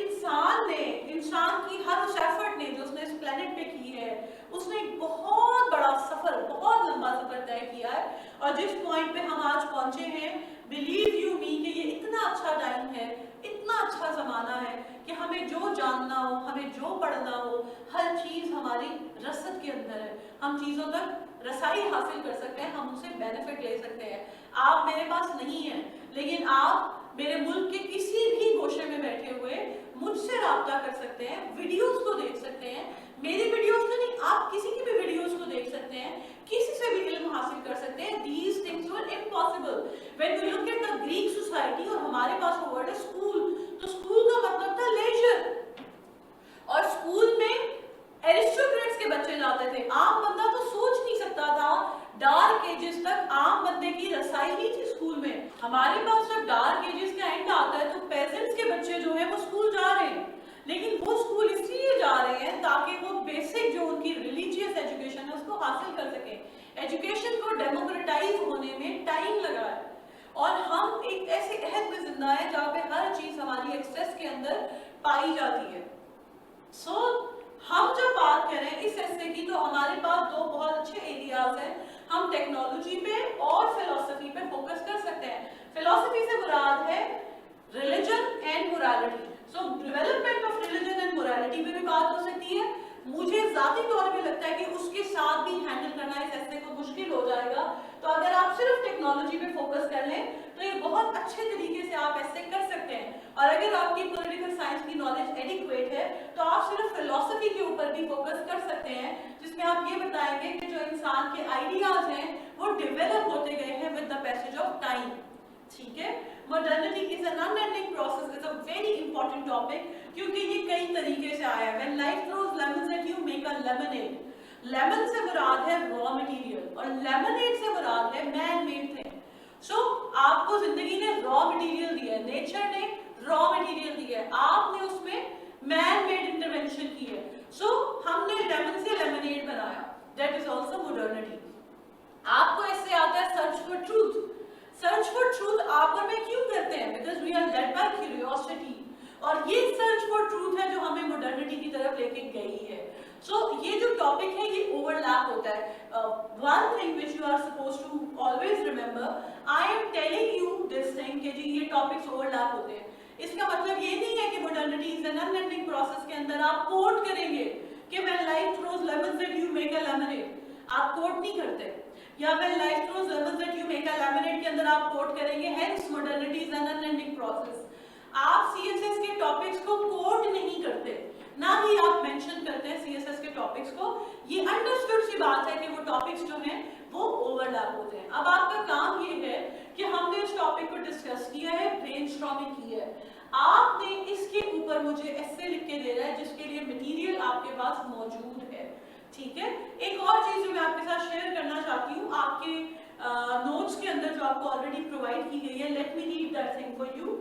इंसान की हर उस एफर्ट ने जो उसने इस प्लेनेट पे की है, उसने एक बहुत बड़ा सफर, बहुत लंबा सफर तय किया है, और जिस पॉइंट पे हम आज पहुंचे हैं, बिलीव यू मी कि ये इतना अच्छा टाइम है, इतना अच्छा जमाना है कि हमें जो जानना हो, हमें जो पढ़ना हो, हर चीज हमारी रसद के अंदर है, हम चीजों तक रसाई हासिल कर सकते हैं, हम उनसे बेनिफिट ले सकते हैं। आप मेरे पास नहीं है, लेकिन आप मेरे मुल्क के किसी भी गोशे में बैठे हुए मुझसे राब्ता कर सकते हैं, वीडियोस को देख सकते हैं, मेरी वीडियोस को नहीं, आप किसी की भी वीडियोस को देख सकते हैं, किसी से भी इल्म हासिल कर सकते हैं। These things were impossible when we look at the Greek society, और हमारे पास वर्ड है स्कूल, तो स्कूल का मतलब था लेजर, और स्कूल में एरिस्टोक्रेट्स के बच्चे जाते थे, आम बंदा तो सोच नहीं सकता था, डार्क एजेस तक आम बंदे की रसाई नहीं थी स्कूल में। हमारे पास जब डार्क एजेस का एंड आता है तो पेजेंट्स के बच्चे जो है वो स्कूल जा रहे हैं, लेकिन वो स्कूल इसलिए जा रहे हैं ताकि वो बेसिक जो उनकी रिलीजियस एजुकेशन है उसको हासिल कर सकें। एजुकेशन को डेमोक्रेटाइज होने में टाइम लगा है, और हम एक ऐसे अहद में जिंदा है जहाँ पे हर चीज हमारी एक्सेस के अंदर पाई जाती है। सो हम जब बात करें इस हिस्से की, तो हमारे पास दो बहुत अच्छे एरियाज हैं, हम टेक्नोलॉजी पे और फिलॉसफी पे फोकस कर सकते हैं। फिलॉसफी से मुराद है religion and morality, so development of religion and morality पे भी बात हो सकती है। मुझे जाती तौर पे लगता है कि उसके साथ भी हैंडल करना इस ऐसे को मुश्किल हो जाएगा, तो अगर आप सिर्फ टेक्नोलॉजी पे फोकस कर लें तो ये बहुत अच्छे तरीके से आप ऐसे कर सकते हैं, और अगर आपकी पॉलिटिकल साइंस की नॉलेज एडिक्वेट है तो आप सिर्फ फिलॉसफी के ऊपर भी फोकस कर सकते हैं, जिसमें आप ये बताएंगे कि जो इंसान के आइडियाज हैं वो डेवलप होते गए हैं with the passage of time. ठीक है, modernity is an unending process, is a very important topic, क्योंकि ये कई तरीके से आया है। When life throws lemons at you make a lemonade, lemon से मुराद है रॉ मटेरियल और लेमनेड से मुराद है मैन मेड थिंग। सो आपको जिंदगी ने रॉ मटेरियल दिया है, नेचर ने रॉ मटेरियल दिया है, आपने उसमें मैन मेड इंटरवेंशन की है। सो हमने लेमन से लेमनेड बनाया, दैट इज आल्सो मॉडर्निटी। आपको इससे आता है search for truth. Search for truth आप और मैं क्यों करते हैं? Because we are led by curiosity, और ये सर्च फॉर ट्रूथ है जो हमें मॉडर्निटी की तरफ लेके गई है। सो ये जो टॉपिक है ये ओवरलैप होता है। One thing which you are supposed to always remember, I am telling you this thing कि जी ये टॉपिक्स ओवरलैप होते हैं। इसका मतलब ये नहीं है कि modernity is an unending process के अंदर आप कोट करेंगे कि when life throws lemons at you make a lemonade, आप कोट नहीं करते, या when life throws lemons at you make a lemonade के अंदर आप कोट करेंगे hence modernity is an unending process. आप सीएसएस के टॉपिक्स को कोट नहीं करते, ना ही आप मेंशन करते हैं सीएसएस के टॉपिक्स को। ये अंडरस्टूड सी बात है कि वो टॉपिक्स जो हैं वो ओवरलैप होते हैं। अब आपका काम ये है कि हमने इस टॉपिक को डिस्कस किया है, ब्रेनस्टॉर्मिंग की है, आपने इसके ऊपर मुझे ऐसे लिख के दे रहा है जिसके लिए मटेरियल आपके पास मौजूद है। ठीक है, एक और चीज जो मैं आपके साथ शेयर करना चाहती हूँ, आपके नोट्स के अंदर जो आपको ऑलरेडी प्रोवाइड की गई है, let me read that thing for you.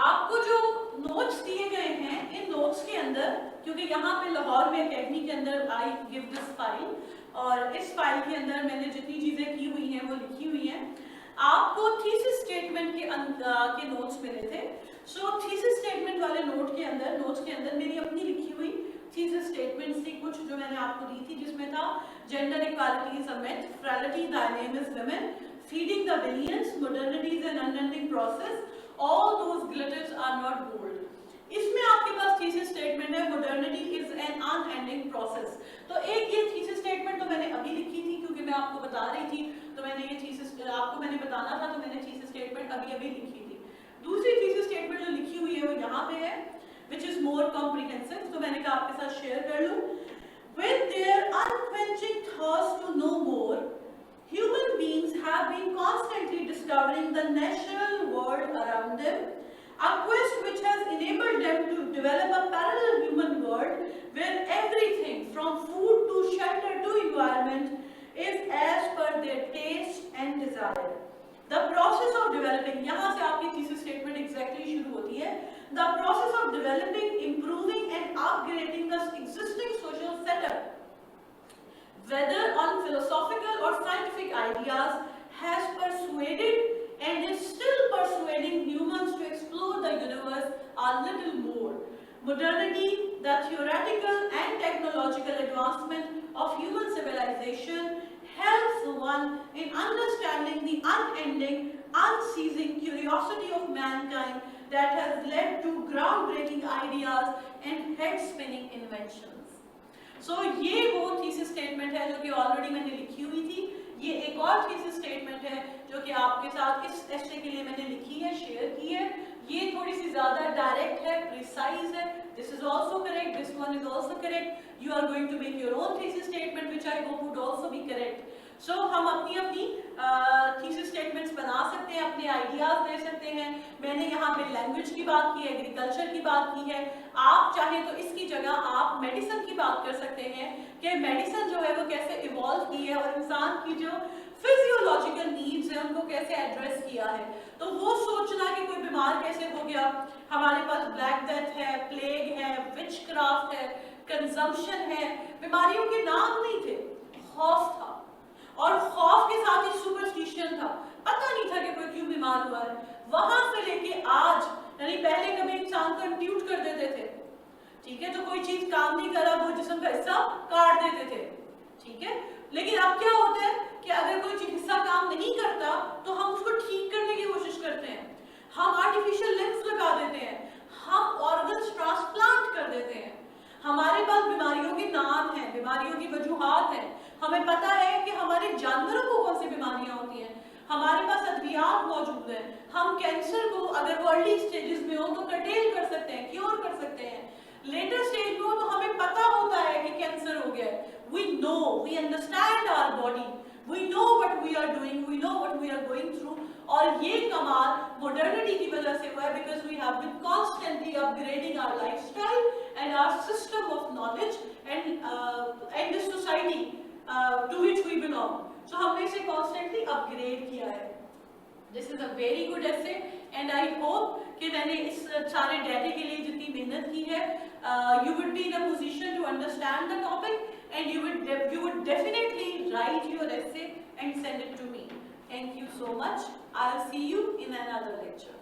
आपको जो नोट्स दिए गए हैं, इन नोट्स के अंदर, क्योंकि यहाँ पे लाहौर में अकेडमी के अंदर आई गिव दिस फाइल, और इस फाइल के अंदर मैंने जितनी चीजें की हुई हैं वो लिखी हुई हैं। आपको थीसिस स्टेटमेंट के नोट्स मिले थे। सो थीसिस स्टेटमेंट वाले नोट्स के अंदर मेरी अपनी लिखी हुई थीसिस स्टेटमेंट्स थी कुछ, जो मैंने आपको दी थी, जिसमें था gender equality is a myth, frailty the name is women, feeding the billions, modernity is an unending process, all those glitters are not gold। इसमें आपके पास थीसिस स्टेटमेंट है, modernity is an unending process. तो एक ये thesis statement तो मैंने अभी लिखी थी, क्योंकि मैं आपको बता रही थी, तो मैंने ये थीसिस आपको मैंने बताना था, तो मैंने थीसिस स्टेटमेंट अभी लिखी थी। दूसरी थीसिस स्टेटमेंट जो लिखी हुई है वो यहाँ पे है, which is more comprehensive, तो मैंने कहा आपके साथ शेयर कर लूं। With their unquenching thirst to know more, human beings have been constantly discovering the natural world around them, a quest which has enabled them to develop a parallel human world where everything from food to shelter to environment is as per their taste and desire। The process of developing, यहाँ से आपकी thesis statement exactly शुरू होती है। The process of developing, improving and upgrading the existing social setup, whether on philosophical or scientific ideas, has persuaded and is still persuading humans to explore the universe a little more। Modernity, the theoretical and technological advancement of human civilization, helps one in understanding the unending, unceasing curiosity of mankind that has led to groundbreaking ideas and head-spinning inventions। So, ये वो thesis statement है जो कि already मैंने लिखी हुई थी। ये एक और थीसिस स्टेटमेंट है जो कि आपके साथ इस एस्से के लिए मैंने लिखी है, शेयर की है। ये थोड़ी सी ज्यादा डायरेक्ट है, प्रिसाइज है। This is also correct, this one is also correct. You are going to make your own thesis statement which I hope would also be correct. So हम अपनी थीसिस स्टेटमेंट्स बना सकते हैं, अपने आइडियाज दे सकते हैं। मैंने यहाँ पे लैंग्वेज की बात की है, एग्रीकल्चर की बात की है। आप चाहें तो इसकी जगह आप मेडिसिन की बात कर सकते हैं कि मेडिसिन जो है वो कैसे इवॉल्व की है और इंसान की जो फिजियोलॉजिकल नीड्स है उनको कैसे एड्रेस किया है। तो वो सोचना कि कोई बीमार कैसे हो गया, हमारे पास ब्लैक डेथ है, प्लेग है, विच क्राफ्ट है, कंजम्पशन है, बीमारियों के नाम नहीं थे, खौफ था, और खौफ के साथ ही सुपरस्टिशन था, पता नहीं था कि कोई क्यों बीमार हुआ है। वहां से लेके आज, यानी पहले कभी इंसान को इम्प्यूट कर देते थे, ठीक है, तो कोई चीज काम नहीं करा वो जिस्म का हिस्सा काट देते थे, ठीक है। लेकिन अब क्या होता है कि अगर कोई चीज हिस्सा काम नहीं करता तो हम उसको ठीक करने की कोशिश करते हैं, हम आर्टिफिशियल लिम्स लगा देते हैं, हम ऑर्गन्स ट्रांसप्लांट कर देते हैं। हमारे पास बीमारियों के नाम हैं, बीमारियों की वजूहात हैं, हमें पता है कि हमारे जानवरों को कौन सी बीमारियां होती हैं, हमारे पास अद्वियात मौजूद हैं। हम कैंसर को अगर वो अर्ली स्टेजेस में हो तो कर्टेल कर सकते हैं, क्योर कर सकते हैं। लेटर स्टेज में हो तो हमें पता होता है कि कैंसर हो गया है। We know, we understand our body, we know what we are doing, we know what we are going through। और ये कमाल मॉडर्निटी की वजह से हुआ है, because we have been constantly upgrading our lifestyle and our system of knowledge and the society to which we belong। So हमने इसे constantly upgrade किया है। This is a very good essay and I hope कि मैंने इस सारे डाटे के लिए जितनी मेहनत की है, you would be in a position to understand the topic and you would definitely write your essay and send it to me। Thank you so much. I'll see you in another lecture.